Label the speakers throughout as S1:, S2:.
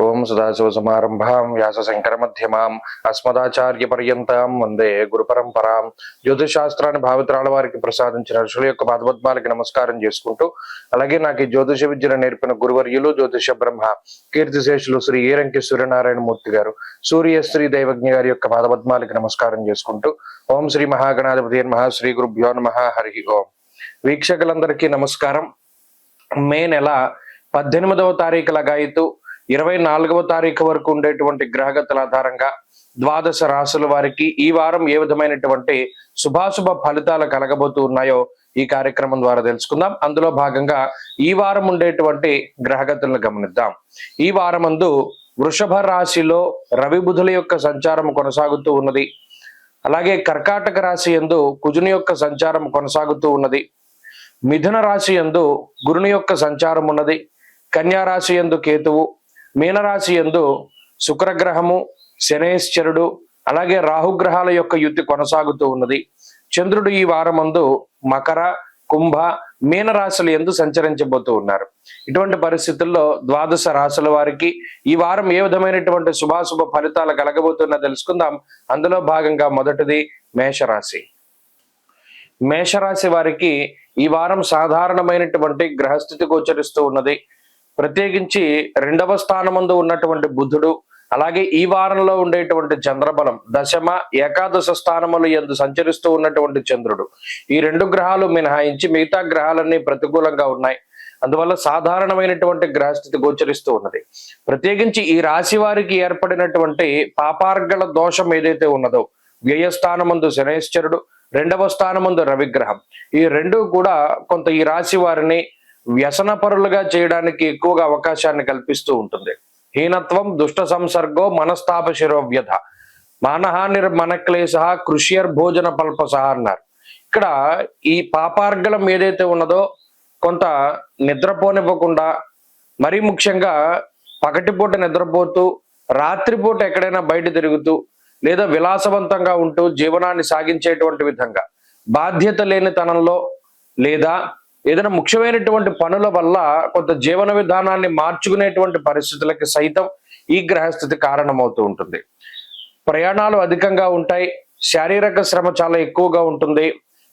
S1: ఓం సదాశివసమారంభాం వ్యాసశంకరమధ్యమాం అస్మదాచార్యపర్యంతం వందే గురు పరంపరాం. జ్యోతిషాస్త్రాన్ని భావితరాల వారికి ప్రసాదించిన ఋషుల యొక్క పాదపద్మాలకి నమస్కారం చేసుకుంటూ, అలాగే నాకు ఈ జ్యోతిష విద్యను నేర్పిన గురువర్యులు జ్యోతిష బ్రహ్మ కీర్తిశేషులు శ్రీ ఏరంకి సూర్యనారాయణ మూర్తి గారు, సూర్యశ్రీ దైవజ్ఞ గారి యొక్క పాదపద్మాలకి నమస్కారం చేసుకుంటూ, ఓం శ్రీ మహాగణాధిపతి నమః, శ్రీ గురుభ్యో నమః, హరి ఓం. వీక్షకులందరికీ నమస్కారం. మే నెల 18వ తారీఖు లగాయితూ 24వ తారీఖు వరకు ఉండేటువంటి గ్రహగతుల ఆధారంగా ద్వాదశ రాశుల వారికి ఈ వారం ఏ విధమైనటువంటి శుభాశుభ ఫలితాలు కలగబోతూ ఉన్నాయో ఈ కార్యక్రమం ద్వారా తెలుసుకుందాం. అందులో భాగంగా ఈ వారం ఉండేటువంటి గ్రహగతులను గమనిద్దాం. ఈ వారమందు వృషభ రాశిలో రవి బుధుల యొక్క సంచారం కొనసాగుతూ ఉన్నది. అలాగే కర్కాటక రాశి యందు కుజుని యొక్క సంచారం కొనసాగుతూ ఉన్నది. మిథున రాశి యందు గురుని యొక్క సంచారం ఉన్నది. కన్యా రాశి యందు కేతువు, మీనరాశి యందు శుక్రగ్రహము, శనేశ్వరుడు, అలాగే రాహుగ్రహాల యొక్క యుతి కొనసాగుతూ ఉన్నది. చంద్రుడు ఈ వారమందు మకర, కుంభ, మీనరాశుల యందు సంచరించబోతూ ఉన్నారు. ఇటువంటి పరిస్థితుల్లో ద్వాదశ రాశుల వారికి ఈ వారం ఏ విధమైనటువంటి శుభాశుభ ఫలితాలు కలగబోతున్నా తెలుసుకుందాం. అందులో భాగంగా మొదటిది మేషరాశి. మేషరాశి వారికి ఈ వారం సాధారణమైనటువంటి గ్రహస్థితి గోచరిస్తూ ఉన్నది. ప్రత్యేకించి 2వ స్థానమందు ఉన్నటువంటి బుధుడు, అలాగే ఈ వారంలో ఉండేటువంటి చంద్రబలం దశమ, ఏకాదశ స్థానములు యందు సంచరిస్తూ ఉన్నటువంటి చంద్రుడు, ఈ 2 గ్రహాలు మినహాయించి మిగతా గ్రహాలన్నీ ప్రతికూలంగా ఉన్నాయి. అందువల్ల సాధారణమైనటువంటి గ్రహస్థితి గోచరిస్తూ ఉన్నది. ప్రత్యేకించి ఈ రాశి వారికి ఏర్పడినటువంటి పాపార్గళ దోషం ఏదైతే ఉన్నదో, వ్యయస్థానమందు శనేశ్వరుడు, 2వ స్థానమందు రవిగ్రహం, ఈ 2 కూడా కొంత ఈ రాశి వారిని వ్యసన పరులుగా చేయడానికి ఎక్కువగా అవకాశాన్ని కల్పిస్తూ ఉంటుంది. హీనత్వం, దుష్ట సంసర్గో, మనస్తాప శిరోవ్యధ, మానహానిర్ మనక్లేశ, కృష్యర్ భోజన పల్పస అన్నారు. ఇక్కడ ఈ పాపార్గళం ఏదైతే ఉన్నదో కొంత నిద్రపోనివ్వకుండా, మరీ ముఖ్యంగా పగటిపూట నిద్రపోతూ రాత్రిపూట ఎక్కడైనా బయట తిరుగుతూ లేదా విలాసవంతంగా ఉంటూ జీవనాన్ని సాగించేటువంటి విధంగా, బాధ్యత లేనితనంలో లేదా ఏదైనా ముఖ్యమైనటువంటి పనుల వల్ల కొంత జీవన విధానాన్ని మార్చుకునేటువంటి పరిస్థితులకి సైతం ఈ గ్రహస్థితి కారణమవుతూ ఉంటుంది. ప్రయాణాలు అధికంగా ఉంటాయి. శారీరక శ్రమ చాలా ఎక్కువగా ఉంటుంది.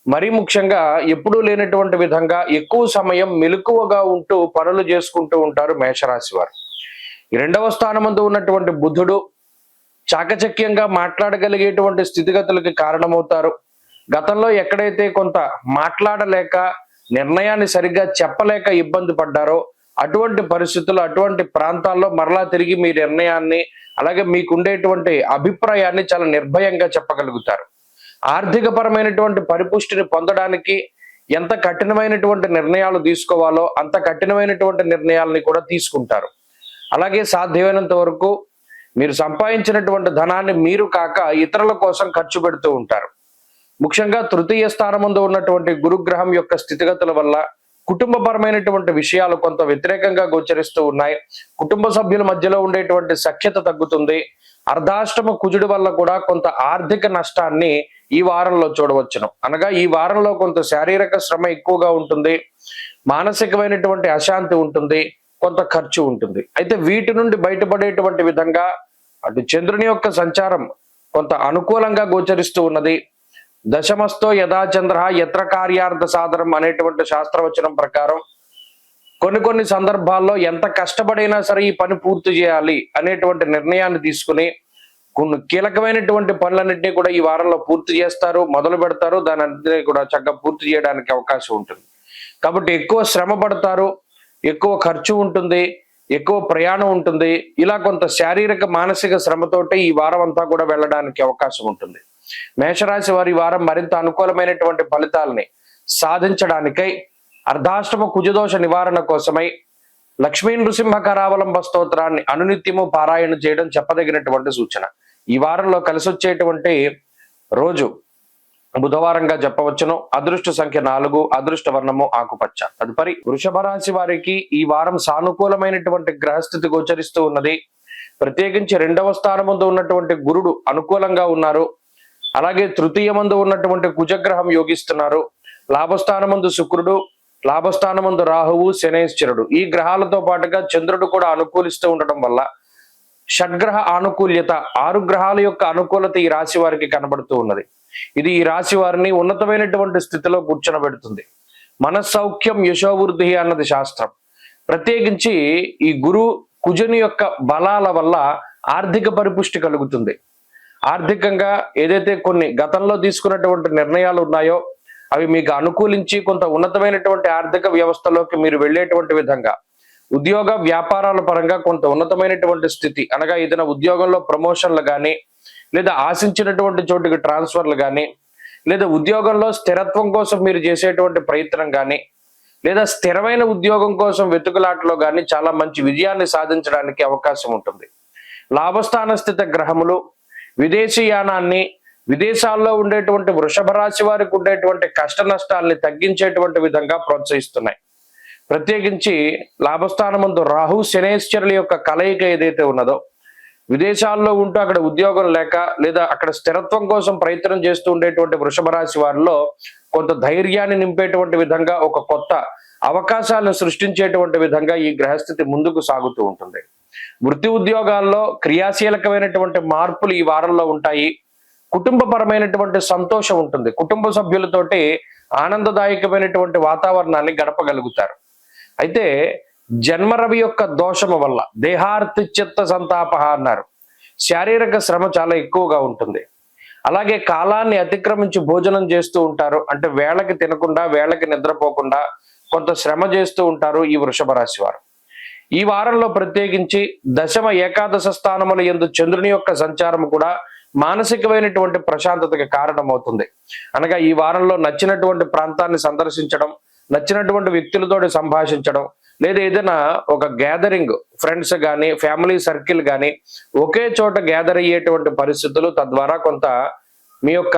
S1: మరీ ముఖ్యంగా ఎప్పుడూ లేనటువంటి విధంగా ఎక్కువ సమయం మెలకువగా ఉంటూ పనులు చేసుకుంటూ ఉంటారు మేషరాశి వారు. 2వ స్థానమందు ఉన్నటువంటి బుధుడు చాకచక్యంగా మాట్లాడగలిగేటువంటి స్థితిగతులకి కారణమవుతారు. గతంలో ఎక్కడైతే కొంత మాట్లాడలేక, నిర్ణయాన్ని సరిగ్గా చెప్పలేక ఇబ్బంది పడ్డారో అటువంటి పరిస్థితుల్లో, అటువంటి ప్రాంతాల్లో మరలా తిరిగి మీ నిర్ణయాన్ని, అలాగే మీకుండేటువంటి అభిప్రాయాన్ని చాలా నిర్భయంగా చెప్పగలుగుతారు. ఆర్థిక పరమైనటువంటి పరిపుష్టిని పొందడానికి ఎంత కఠినమైనటువంటి నిర్ణయాలు తీసుకోవాలో అంత కఠినమైనటువంటి నిర్ణయాలని కూడా తీసుకుంటారు. అలాగే సాధ్యమైనంత వరకు మీరు సంపాదించినటువంటి ధనాన్ని మీరు కాక ఇతరుల కోసం ఖర్చు పెడుతూ ఉంటారు. ముఖ్యంగా 3వ స్థానమందు ఉన్నటువంటి గురుగ్రహం యొక్క స్థితిగతుల వల్ల కుటుంబపరమైనటువంటి విషయాలు కొంత వ్యతిరేకంగా గోచరిస్తూ ఉన్నాయి. కుటుంబ సభ్యుల మధ్యలో ఉండేటువంటి సఖ్యత తగ్గుతుంది. అర్ధాష్టమ కుజుడి వల్ల కూడా కొంత ఆర్థిక నష్టాన్ని ఈ వారంలో చూడవచ్చును. అనగా ఈ వారంలో కొంత శారీరక శ్రమ ఎక్కువగా ఉంటుంది, మానసికమైనటువంటి అశాంతి ఉంటుంది, కొంత ఖర్చు ఉంటుంది. అయితే వీటి నుండి బయటపడేటువంటి విధంగా అటు చంద్రుని యొక్క సంచారం కొంత అనుకూలంగా గోచరిస్తూ ఉన్నది. దశమస్థో యథా చంద్ర యత్ర కార్యార్థ సాధనం అనేటువంటి శాస్త్రవచనం ప్రకారం కొన్ని సందర్భాల్లో ఎంత కష్టపడైనా సరే ఈ పని పూర్తి చేయాలి అనేటువంటి నిర్ణయాన్ని తీసుకుని కొన్ని కీలకమైనటువంటి పనులన్నింటినీ కూడా ఈ వారంలో పూర్తి చేస్తారు, మొదలు పెడతారు. దాని అన్నింటినీ కూడా చక్కగా పూర్తి చేయడానికి అవకాశం ఉంటుంది. కాబట్టి ఎక్కువ శ్రమ పడతారు, ఎక్కువ ఖర్చు ఉంటుంది, ఎక్కువ ప్రయాణం ఉంటుంది. ఇలా కొంత శారీరక మానసిక శ్రమతోటి ఈ వారం అంతా కూడా వెళ్ళడానికి అవకాశం ఉంటుంది. మేషరాశి వారి వారం మరింత అనుకూలమైనటువంటి ఫలితాలని సాధించడానికై అర్ధాష్టమ కుజదోష నివారణ కోసమై లక్ష్మీ నృసింహ కరావలంబ స్తోత్రాన్ని అనునిత్యము పారాయణ చేయడం చెప్పదగినటువంటి సూచన. ఈ వారంలో కలిసి వచ్చేటువంటి రోజు బుధవారంగా చెప్పవచ్చును. అదృష్ట సంఖ్య 4, అదృష్ట వర్ణము ఆకుపచ్చ. తదుపరి వృషభ రాశి వారికి ఈ వారం సానుకూలమైనటువంటి గ్రహస్థితి గోచరిస్తూ ఉన్నది. ప్రత్యేకించి 2వ స్థానమందు ఉన్నటువంటి గురుడు అనుకూలంగా ఉన్నారు. అలాగే 3వ ఉన్నటువంటి కుజగ్రహం యోగిస్తున్నారు. లాభస్థానమందు శుక్రుడు, లాభస్థానమందు రాహువు, శనేశ్వరుడు, ఈ గ్రహాలతో పాటుగా చంద్రుడు కూడా అనుకూలిస్తూ ఉండడం వల్ల షడ్గ్రహ ఆనుకూల్యత, 6 గ్రహాల యొక్క అనుకూలత ఈ రాశి వారికి కనబడుతూ ఉన్నది. ఇది ఈ రాశి వారిని ఉన్నతమైనటువంటి స్థితిలో కూర్చొనబెడుతుంది. మనస్సౌఖ్యం యశోవృద్ధి అన్నది శాస్త్రం. ప్రత్యేకించి ఈ గురు కుజుని యొక్క బలాల వల్ల ఆర్థిక పరిపుష్టి కలుగుతుంది. ఆర్థికంగా ఏదైతే కొన్ని గతంలో తీసుకున్నటువంటి నిర్ణయాలు ఉన్నాయో అవి మీకు అనుకూలించి కొంత ఉన్నతమైనటువంటి ఆర్థిక వ్యవస్థలోకి మీరు వెళ్ళేటువంటి విధంగా, ఉద్యోగ వ్యాపారాల పరంగా కొంత ఉన్నతమైనటువంటి స్థితి, అనగా ఏదైనా ఉద్యోగంలో ప్రమోషన్లు కానీ, లేదా ఆశించినటువంటి చోటుకి ట్రాన్స్ఫర్లు కానీ, లేదా ఉద్యోగంలో స్థిరత్వం కోసం మీరు చేసేటువంటి ప్రయత్నం కానీ, లేదా స్థిరమైన ఉద్యోగం కోసం వెతుకులాటలో కానీ చాలా మంచి విజయాన్ని సాధించడానికి అవకాశం ఉంటుంది. లాభస్థాన స్థిత గ్రహములు విదేశీయానాన్ని, విదేశాల్లో ఉండేటువంటి వృషభ రాశి వారికి ఉండేటువంటి కష్ట నష్టాలని తగ్గించేటువంటి విధంగా ప్రోత్సహిస్తున్నాయి. ప్రత్యేకించి లాభస్థానమందు రాహు శనేశ్వరుల యొక్క కలయిక ఏదైతే ఉన్నదో, విదేశాల్లో ఉంటూ అక్కడ ఉద్యోగం లేక లేదా అక్కడ స్థిరత్వం కోసం ప్రయత్నం చేస్తూ ఉండేటువంటి వృషభ రాశి వారిలో కొంత ధైర్యాన్ని నింపేటువంటి విధంగా, ఒక కొత్త అవకాశాలను సృష్టించేటువంటి విధంగా ఈ గ్రహస్థితి ముందుకు సాగుతూ ఉంటుంది. వృత్తి ఉద్యోగాల్లో క్రియాశీలకమైనటువంటి మార్పులు ఈ వారంలో ఉంటాయి. కుటుంబపరమైనటువంటి సంతోషం ఉంటుంది. కుటుంబ సభ్యులతోటి ఆనందదాయకమైనటువంటి వాతావరణాన్ని గడపగలుగుతారు. అయితే జన్మరవి యొక్క దోషము వల్ల దేహార్తిచిత్త సంతాప అన్నారు. శారీరక శ్రమ చాలా ఎక్కువగా ఉంటుంది. అలాగే కాలాన్ని అతిక్రమించి భోజనం చేస్తూ ఉంటారు. అంటే వేళకి తినకుండా, వేళకి నిద్రపోకుండా కొంత శ్రమ చేస్తూ ఉంటారు ఈ వృషభ రాశి వారు. ఈ వారంలో ప్రత్యేకించి దశమ ఏకాదశ స్థానముల యందు చంద్రుని యొక్క సంచారం కూడా మానసికమైనటువంటి ప్రశాంతతకి కారణమవుతుంది. అనగా ఈ వారంలో నచ్చినటువంటి ప్రాంతాన్ని సందర్శించడం, నచ్చినటువంటి వ్యక్తులతోటి సంభాషించడం, లేదా ఏదైనా ఒక గ్యాదరింగ్, ఫ్రెండ్స్ కానీ ఫ్యామిలీ సర్కిల్ కానీ ఒకే చోట గ్యాదర్ అయ్యేటువంటి పరిస్థితులు, తద్వారా కొంత మీ యొక్క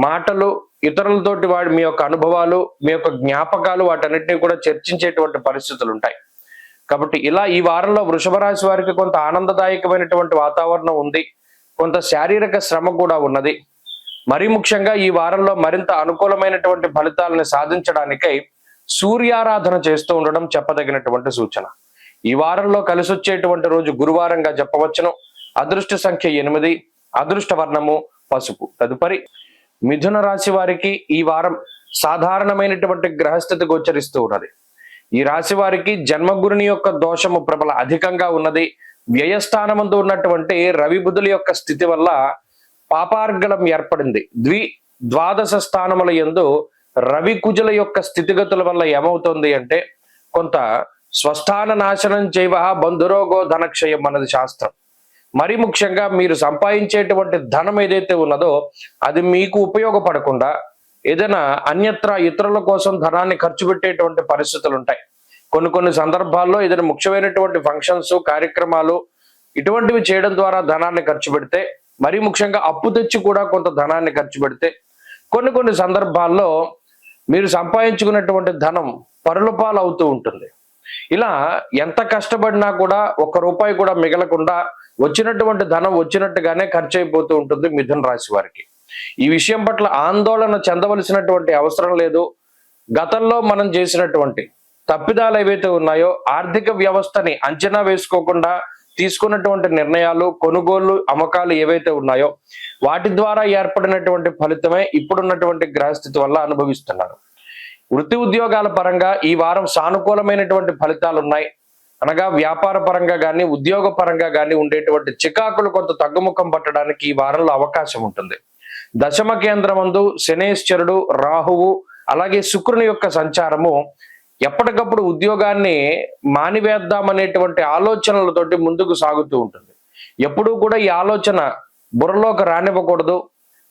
S1: మాటలు ఇతరులతోటి మీ యొక్క అనుభవాలు, మీ యొక్క జ్ఞాపకాలు వాటన్నిటిని కూడా చర్చించేటువంటి పరిస్థితులు ఉంటాయి. కాబట్టి ఇలా ఈ వారంలో వృషభ రాశి వారికి కొంత ఆనందదాయకమైనటువంటి వాతావరణం ఉంది. కొంత శారీరక శ్రమ కూడా ఉన్నది. మరీ ముఖ్యంగా ఈ వారంలో మరింత అనుకూలమైనటువంటి ఫలితాలను సాధించడానికై సూర్యారాధన చేస్తూ ఉండడం చెప్పదగినటువంటి సూచన. ఈ వారంలో కలిసి వచ్చేటువంటి రోజు గురువారంగా చెప్పవచ్చును. అదృష్ట సంఖ్య 8, అదృష్ట వర్ణము పసుపు. తదుపరి మిథున రాశి వారికి ఈ వారం సాధారణమైనటువంటి గ్రహస్థితి గోచరిస్తూ ఉన్నది. ఈ రాశి వారికి జన్మగురుని యొక్క దోషము ప్రబల అధికంగా ఉన్నది. వ్యయస్థానమందు ఉన్నటువంటి రవి బుధుల యొక్క స్థితి వల్ల పాపార్గళం ఏర్పడింది. ద్వాదశ స్థానముల యందు రవి కుజుల యొక్క స్థితిగతుల వల్ల ఏమవుతుంది అంటే, కొంత స్వస్థాన నాశనం చేయవ బంధురోగో ధనక్షయం అన్నది శాస్త్రం. మరి ముఖ్యంగా మీరు సంపాదించేటువంటి ధనం ఏదైతే ఉన్నదో అది మీకు ఉపయోగపడకుండా ఏదైనా అన్యత్ర ఇతరుల కోసం ధనాన్ని ఖర్చు పెట్టేటువంటి పరిస్థితులు ఉంటాయి. కొన్ని సందర్భాల్లో ఏదైనా ముఖ్యమైనటువంటి ఫంక్షన్స్, కార్యక్రమాలు ఇటువంటివి చేయడం ద్వారా ధనాన్ని ఖర్చు పెడితే, మరీ ముఖ్యంగా అప్పు తెచ్చి కూడా కొంత ధనాన్ని ఖర్చు పెడితే, కొన్ని సందర్భాల్లో మీరు సంపాదించుకున్నటువంటి ధనం పరుల పాలు అవుతూ ఉంటుంది. ఇలా ఎంత కష్టపడినా కూడా ఒక్క రూపాయి కూడా మిగలకుండా వచ్చినటువంటి ధనం వచ్చినట్టుగానే ఖర్చు అయిపోతూ ఉంటుంది మిథున రాశి వారికి. ఈ విషయం పట్ల ఆందోళన చెందవలసినటువంటి అవసరం లేదు. గతంలో మనం చేసినటువంటి తప్పిదాలు ఏవైతే ఉన్నాయో, ఆర్థిక వ్యవస్థని అంచనా వేసుకోకుండా తీసుకున్నటువంటి నిర్ణయాలు, కొనుగోళ్లు, అమ్మకాలు ఏవైతే ఉన్నాయో వాటి ద్వారా ఏర్పడినటువంటి ఫలితమే ఇప్పుడున్నటువంటి గ్రహస్థితి వల్ల అనుభవిస్తున్నారు. వృత్తి ఉద్యోగాల పరంగా ఈ వారం సానుకూలమైనటువంటి ఫలితాలు ఉన్నాయి. అనగా వ్యాపార పరంగా కానీ, ఉద్యోగ పరంగా కానీ ఉండేటువంటి చికాకులు కొంత తగ్గుముఖం పట్టడానికి ఈ వారంలో అవకాశం ఉంటుంది. దశమ కేంద్రమందు శనేశ్వరుడు, రాహువు, అలాగే శుక్రుని యొక్క సంచారము ఎప్పటికప్పుడు ఉద్యోగాన్ని మానివేద్దామనేటువంటి ఆలోచనలతోటి ముందుకు సాగుతూ ఉంటుంది. ఎప్పుడూ కూడా ఈ ఆలోచన బుర్రలోకి రానివ్వకూడదు.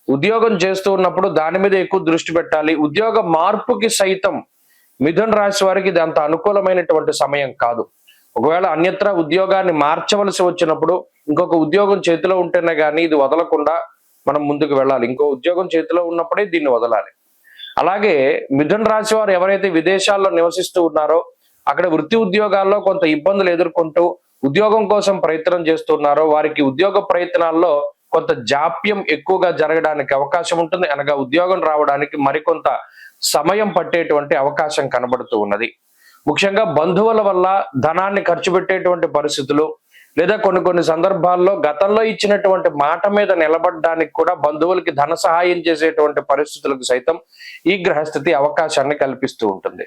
S1: ఉద్యోగం చేస్తూ ఉన్నప్పుడు దాని మీద ఎక్కువ దృష్టి పెట్టాలి. ఉద్యోగ మార్పుకి సైతం మిథున రాశి వారికి ఇది అంత అనుకూలమైనటువంటి సమయం కాదు. ఒకవేళ అన్యత్ర ఉద్యోగాన్ని మార్చవలసి వచ్చినప్పుడు ఇంకొక ఉద్యోగం చేతిలో ఉంటేనే కానీ ఇది వదలకుండా మనం ముందుకు వెళ్ళాలి. ఇంకో ఉద్యోగం చేతిలో ఉన్నప్పుడే దీన్ని వదలాలి. అలాగే మిథున రాశి వారు ఎవరైతే విదేశాల్లో నివసిస్తూ ఉన్నారో, అక్కడ వృత్తి ఉద్యోగాల్లో కొంత ఇబ్బందులు ఎదుర్కొంటూ ఉద్యోగం కోసం ప్రయత్నం చేస్తున్నారో వారికి ఉద్యోగ ప్రయత్నాల్లో కొంత జాప్యం ఎక్కువగా జరగడానికి అవకాశం ఉంటుంది. అనగా ఉద్యోగం రావడానికి మరికొంత సమయం పట్టేటువంటి అవకాశం కనబడుతూ ఉన్నది. ముఖ్యంగా బంధువుల వల్ల ధనాన్ని ఖర్చు పెట్టేటువంటి పరిస్థితులు, లేదా కొన్ని కొన్ని సందర్భాల్లో గతంలో ఇచ్చినటువంటి మాట మీద నిలబడడానికి కూడా బంధువులకి ధన సహాయం చేసేటువంటి పరిస్థితులకు సైతం ఈ గ్రహస్థితి అవకాశాన్ని కల్పిస్తూ ఉంటుంది.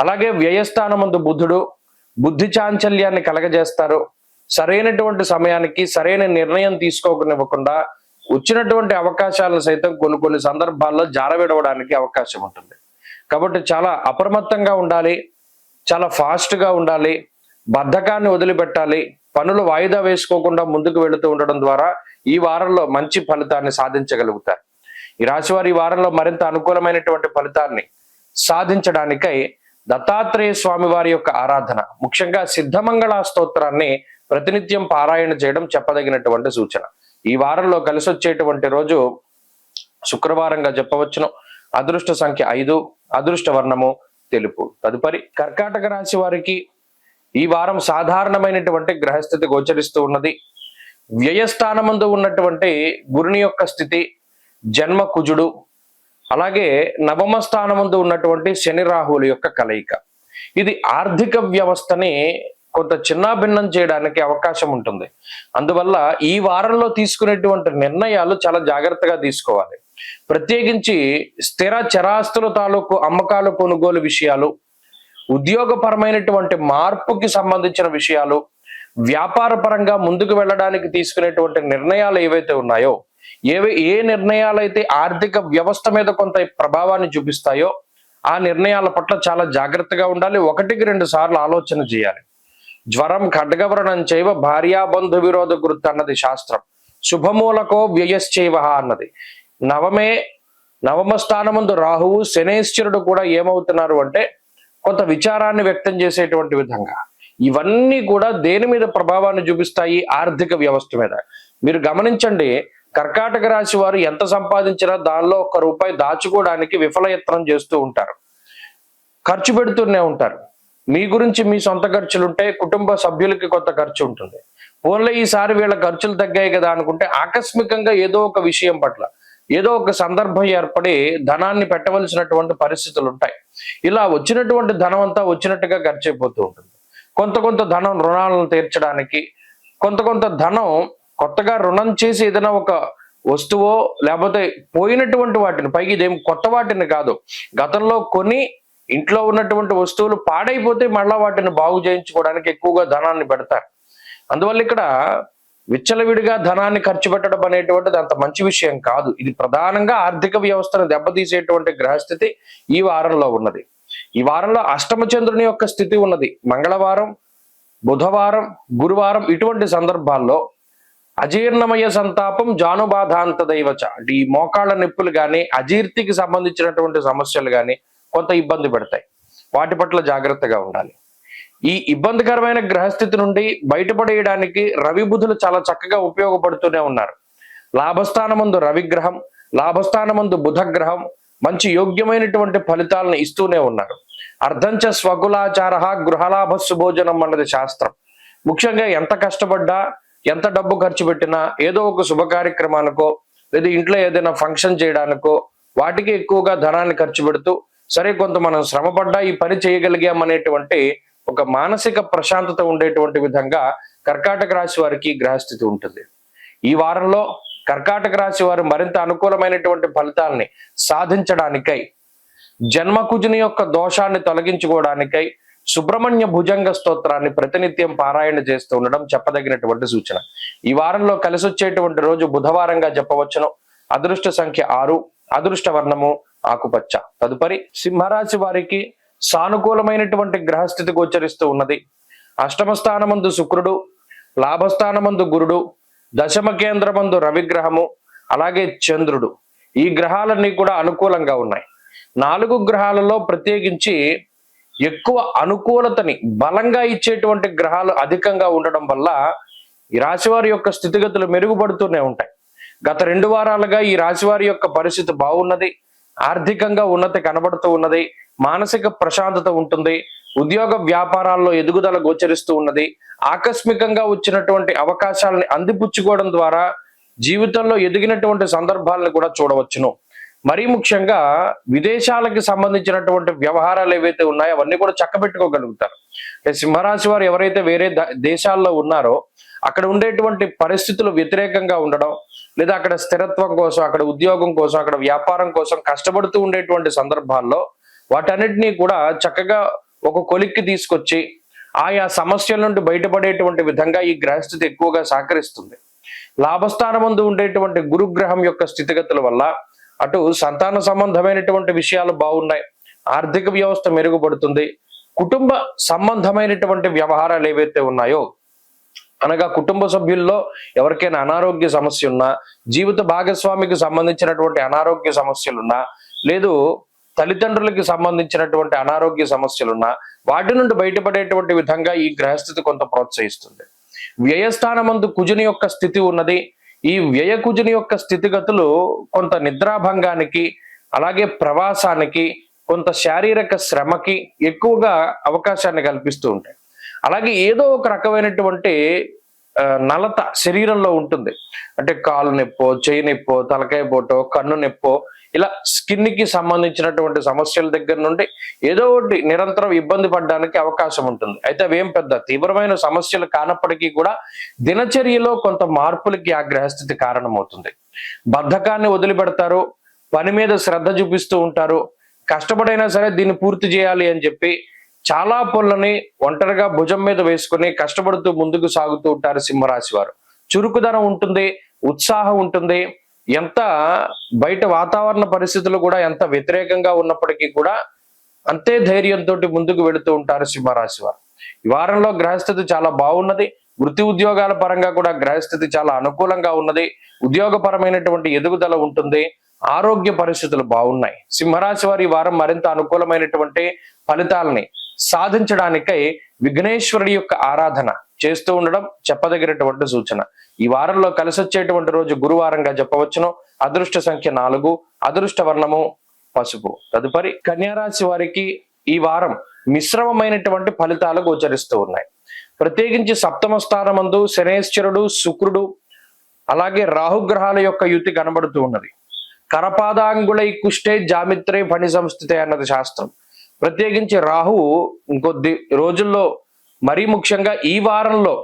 S1: అలాగే వ్యయస్థానమందు బుధుడు బుద్ధి చాంచల్యాన్ని కలగజేస్తారు. సరైనటువంటి సమయానికి సరైన నిర్ణయం తీసుకోనివ్వకుండా వచ్చినటువంటి అవకాశాలను సైతం కొన్ని కొన్ని సందర్భాల్లో జారవిడవడానికి అవకాశం ఉంటుంది. కాబట్టి చాలా అప్రమత్తంగా ఉండాలి, చాలా ఫాస్ట్ గా ఉండాలి, బద్ధకాన్ని వదిలిపెట్టాలి, పనులు వాయిదా వేసుకోకుండా ముందుకు వెళుతూ ఉండడం ద్వారా ఈ వారంలో మంచి ఫలితాన్ని సాధించగలుగుతారు. ఈ రాశి వారి ఈ వారంలో మరింత అనుకూలమైనటువంటి ఫలితాన్ని సాధించడానికై దత్తాత్రేయ స్వామి వారి యొక్క ఆరాధన, ముఖ్యంగా సిద్ధమంగళ స్తోత్రాన్ని ప్రతినిత్యం పారాయణ చేయడం చెప్పదగినటువంటి సూచన. ఈ వారంలో కలిసి వచ్చేటువంటి రోజు శుక్రవారంగా చెప్పవచ్చును. అదృష్ట సంఖ్య 5, అదృష్ట వర్ణము తెలుపు. తదుపరి కర్కాటక రాశి వారికి ఈ వారం సాధారణమైనటువంటి గ్రహస్థితి గోచరిస్తూ ఉన్నది. వ్యయస్థానమందు ఉన్నటువంటి గురుని యొక్క స్థితి జన్మ కుజుడు, అలాగే నవమ స్థానమందు ఉన్నటువంటి శని రాహువుల యొక్క కలయిక. ఇది ఆర్థిక వ్యవస్థని కొంత చిన్నాభిన్నం చేయడానికి అవకాశం ఉంటుంది. అందువల్ల ఈ వారంలో తీసుకునేటువంటి నిర్ణయాలు చాలా జాగ్రత్తగా తీసుకోవాలి. ప్రత్యేకించి స్థిర చరాస్తుల తాలూకు అమ్మకాలు కొనుగోలు విషయాలు, ఉద్యోగపరమైనటువంటి మార్పుకి సంబంధించిన విషయాలు, వ్యాపార పరంగా ముందుకు వెళ్ళడానికి తీసుకునేటువంటి నిర్ణయాలు ఏవైతే ఉన్నాయో, ఏ నిర్ణయాలు అయితే ఆర్థిక వ్యవస్థ మీద కొంత ప్రభావాన్ని చూపిస్తాయో ఆ నిర్ణయాల పట్ల చాలా జాగ్రత్తగా ఉండాలి. 1-2 సార్లు ఆలోచన చేయాలి. జ్వరం ఖడ్గవరణం చేయవ భార్యాబంధు విరోధ గుర్తు అన్నది శాస్త్రం. శుభమూలకో వ్యయశ్చైవ అన్నది. నవమ స్థానమందు రాహువు శనేశ్వరుడు కూడా ఏమవుతున్నారు అంటే కొంత విచారాన్ని వ్యక్తం చేసేటువంటి విధంగా. ఇవన్నీ కూడా దేని మీద ప్రభావాన్ని చూపిస్తాయి? ఆర్థిక వ్యవస్థ మీద. మీరు గమనించండి, కర్కాటక రాశి వారు ఎంత సంపాదించినా దానిలో ₹1 దాచుకోవడానికి విఫలయత్నం చేస్తూ ఉంటారు, ఖర్చు పెడుతూనే ఉంటారు. మీ గురించి మీ సొంత ఖర్చులు ఉంటాయి, కుటుంబ సభ్యులకి కొంత ఖర్చు ఉంటుంది. ఓన్లీ ఈసారి వీళ్ళ ఖర్చులు తగ్గాయి కదా అనుకుంటే ఆకస్మికంగా ఏదో ఒక విషయం పట్ల ఏదో ఒక సందర్భం ఏర్పడి ధనాన్ని పెట్టవలసినటువంటి పరిస్థితులు ఉంటాయి. ఇలా వచ్చినటువంటి ధనం అంతా వచ్చినట్టుగా ఖర్చు అయిపోతూ ఉంటుంది. కొంత ధనం రుణాలను తీర్చడానికి, కొంత ధనం కొత్తగా రుణం చేసి ఏదైనా ఒక వస్తువో లేకపోతే పోయినటువంటి వాటిని, పైకి ఇదేం కొత్త వాటిని కాదు, గతంలో కొని ఇంట్లో ఉన్నటువంటి వస్తువులు పాడైపోతే మళ్ళా వాటిని బాగు చేయించుకోవడానికి ఎక్కువగా ధనాన్ని పెడతారు. అందువల్ల ఇక్కడ విచ్చలవిడిగా ధనాన్ని ఖర్చు పెట్టడం అనేటువంటిది అంత మంచి విషయం కాదు. ఇది ప్రధానంగా ఆర్థిక వ్యవస్థను దెబ్బతీసేటువంటి గ్రహస్థితి ఈ వారంలో ఉన్నది. ఈ వారంలో అష్టమ చంద్రుని యొక్క స్థితి ఉన్నది. మంగళవారం, బుధవారం, గురువారం ఇటువంటి సందర్భాల్లో అజీర్ణమయ సంతాపం జానుబాధాంత దైవచ అంటే ఈ మోకాళ్ళ నొప్పులు కానీ అజీర్తికి సంబంధించినటువంటి సమస్యలు కానీ కొంత ఇబ్బంది పెడతాయి. వాటి పట్ల జాగ్రత్తగా ఉండాలి. ఈ ఇబ్బందికరమైన గ్రహస్థితి నుండి బయటపడేయడానికి రవి బుధులు చాలా చక్కగా ఉపయోగపడుతూనే ఉన్నారు. లాభస్థానమందు రవిగ్రహం, లాభస్థానమందు బుధగ్రహం మంచి యోగ్యమైనటువంటి ఫలితాలను ఇస్తూనే ఉన్నారు. అర్ధంచ స్వకులాచార గృహలాభ సుభోజనం అన్నది శాస్త్రం. ముఖ్యంగా ఎంత కష్టపడ్డా, ఎంత డబ్బు ఖర్చు పెట్టినా ఏదో ఒక శుభ కార్యక్రమానికో లేదా ఇంట్లో ఏదైనా ఫంక్షన్ చేయడానికో వాటికి ఎక్కువగా ధనాన్ని ఖర్చు పెడుతూ సరే కొంత మనం శ్రమపడ్డా ఈ పని చేయగలిగాం అనేటువంటి ఒక మానసిక ప్రశాంతత ఉండేటువంటి విధంగా కర్కాటక రాశి వారికి గ్రహస్థితి ఉంటుంది. ఈ వారంలో కర్కాటక రాశి వారు మరింత అనుకూలమైనటువంటి ఫలితాలని సాధించడానికై, జన్మకుజుని యొక్క దోషాన్ని తొలగించుకోవడానికై సుబ్రహ్మణ్య భుజంగ స్తోత్రాన్ని ప్రతినిత్యం పారాయణ చేస్తూ ఉండడం చెప్పదగినటువంటి సూచన. ఈ వారంలో కలిసి వచ్చేటువంటి రోజు బుధవారంగా చెప్పవచ్చును. అదృష్ట సంఖ్య 6, అదృష్ట వర్ణము ఆకుపచ్చ. తదుపరి సింహరాశి వారికి సానుకూలమైనటువంటి గ్రహస్థితి గోచరిస్తూ ఉన్నది. అష్టమ స్థానమందు శుక్రుడు, లాభస్థానమందు గురుడు, దశమ కేంద్రమందు రవిగ్రహము, అలాగే చంద్రుడు. ఈ గ్రహాలన్నీ కూడా అనుకూలంగా ఉన్నాయి. 4 గ్రహాలలో ప్రత్యేకించి ఎక్కువ అనుకూలతని బలంగా ఇచ్చేటువంటి గ్రహాలు అధికంగా ఉండడం వల్ల ఈ రాశివారి యొక్క స్థితిగతులు మెరుగుపడుతూనే ఉంటాయి. గత 2 వారాలుగా ఈ రాశివారి యొక్క పరిస్థితి బాగున్నది. ఆర్థికంగా ఉన్నతి కనబడుతూ ఉన్నది. మానసిక ప్రశాంతత ఉంటుంది. ఉద్యోగ వ్యాపారాల్లో ఎదుగుదల గోచరిస్తూ ఉన్నది. ఆకస్మికంగా వచ్చినటువంటి అవకాశాలని అందిపుచ్చుకోవడం ద్వారా జీవితంలో ఎదిగినటువంటి సందర్భాలను కూడా చూడవచ్చును. మరీ ముఖ్యంగా విదేశాలకి సంబంధించినటువంటి వ్యవహారాలు ఏవైతే ఉన్నాయో అవన్నీ కూడా చక్కబెట్టుకోగలుగుతారు. సింహరాశి వారు ఎవరైతే వేరే దేశాల్లో ఉన్నారో అక్కడ ఉండేటువంటి పరిస్థితులు వ్యతిరేకంగా ఉండడం, లేదా అక్కడ స్థిరత్వం కోసం, అక్కడ ఉద్యోగం కోసం, అక్కడ వ్యాపారం కోసం కష్టపడుతూ ఉండేటువంటి సందర్భాల్లో వాటన్నిటినీ కూడా చక్కగా ఒక కొలిక్కి తీసుకొచ్చి ఆయా సమస్యల నుండి బయటపడేటువంటి విధంగా ఈ గ్రహస్థితి ఎక్కువగా సహకరిస్తుంది. లాభస్థానమందు ఉండేటువంటి గురుగ్రహం యొక్క స్థితిగతుల వల్ల అటు సంతాన సంబంధమైనటువంటి విషయాలు బాగున్నాయి, ఆర్థిక వ్యవస్థ మెరుగుపడుతుంది, కుటుంబ సంబంధమైనటువంటి వ్యవహారాలు ఏవైతే ఉన్నాయో, అనగా కుటుంబ సభ్యుల్లో ఎవరికైనా అనారోగ్య సమస్య ఉన్నా, జీవిత భాగస్వామికి సంబంధించినటువంటి అనారోగ్య సమస్యలున్నా, లేదు తల్లిదండ్రులకి సంబంధించినటువంటి అనారోగ్య సమస్యలున్నా వాటి నుండి బయటపడేటువంటి విధంగా ఈ గ్రహస్థితి కొంత ప్రోత్సహిస్తుంది. వ్యయస్థానమందు కుజుని యొక్క స్థితి ఉన్నది. ఈ వ్యయ కుజుని యొక్క స్థితిగతులు కొంత నిద్రాభంగానికి, అలాగే ప్రవాసానికి, కొంత శారీరక శ్రమకి ఎక్కువగా అవకాశాన్ని కల్పిస్తూ ఉంటాయి. అలాగే ఏదో ఒక రకమైనటువంటి నలత శరీరంలో ఉంటుంది. అంటే కాలు నొప్పో, చేయి నొప్పో, తలకాయ పోటో, కన్ను నొప్పో, ఇలా స్కిన్ కి సంబంధించినటువంటి సమస్యల దగ్గర నుండి ఏదో ఒకటి నిరంతరం ఇబ్బంది పడడానికి అవకాశం ఉంటుంది. అయితే అవేం పెద్ద తీవ్రమైన సమస్యలు కానప్పటికీ కూడా దినచర్యలో కొంత మార్పులకి ఆ గ్రహస్థితి కారణమవుతుంది. బద్ధకాన్ని వదిలిపెడతారు, పని మీద శ్రద్ధ చూపిస్తూ ఉంటారు, కష్టపడైనా సరే దీన్ని పూర్తి చేయాలి అని చెప్పి చాలా పనులని ఒంటరిగా భుజం మీద వేసుకుని కష్టపడుతూ ముందుకు సాగుతూ ఉంటారు సింహరాశి వారు. చురుకుదనం ఉంటుంది, ఉత్సాహం ఉంటుంది. ఎంత బయట వాతావరణ పరిస్థితులు కూడా ఎంత వ్యతిరేకంగా ఉన్నప్పటికీ కూడా అంతే ధైర్యంతో ముందుకు వెళుతూ ఉంటారు సింహరాశి వారు. ఈ వారంలో గ్రహస్థితి చాలా బాగున్నది. వృత్తి ఉద్యోగాల పరంగా కూడా గ్రహస్థితి చాలా అనుకూలంగా ఉన్నది. ఉద్యోగపరమైనటువంటి ఎదుగుదల ఉంటుంది. ఆరోగ్య పరిస్థితులు బాగున్నాయి. సింహరాశి వారి ఈ వారం మరింత అనుకూలమైనటువంటి ఫలితాలని సాధించడానికై విఘ్నేశ్వరుడి యొక్క ఆరాధన చేస్తూ ఉండడం చెప్పదగినటువంటి సూచన. ఈ వారంలో కలిసి వచ్చేటువంటి రోజు గురువారంగా చెప్పవచ్చును. అదృష్ట సంఖ్య 4, అదృష్ట వర్ణము పసుపు. తదుపరి కన్యారాశి వారికి ఈ వారం మిశ్రమమైనటువంటి ఫలితాలు గోచరిస్తూ ఉన్నాయి. ప్రత్యేకించి సప్తమ స్థానమందు శనేశ్వరుడు, శుక్రుడు, అలాగే రాహుగ్రహాల యొక్క యుతి కనబడుతూ ఉన్నది. కరపాదాంగుళై కుష్టే జామిత్రే ఫణి సంస్థితే అన్నది శాస్త్రం. ప్రత్యేకించి రాహువు ఇంకొద్ది రోజుల్లో, మరీ ముఖ్యంగా ఈ వారంలో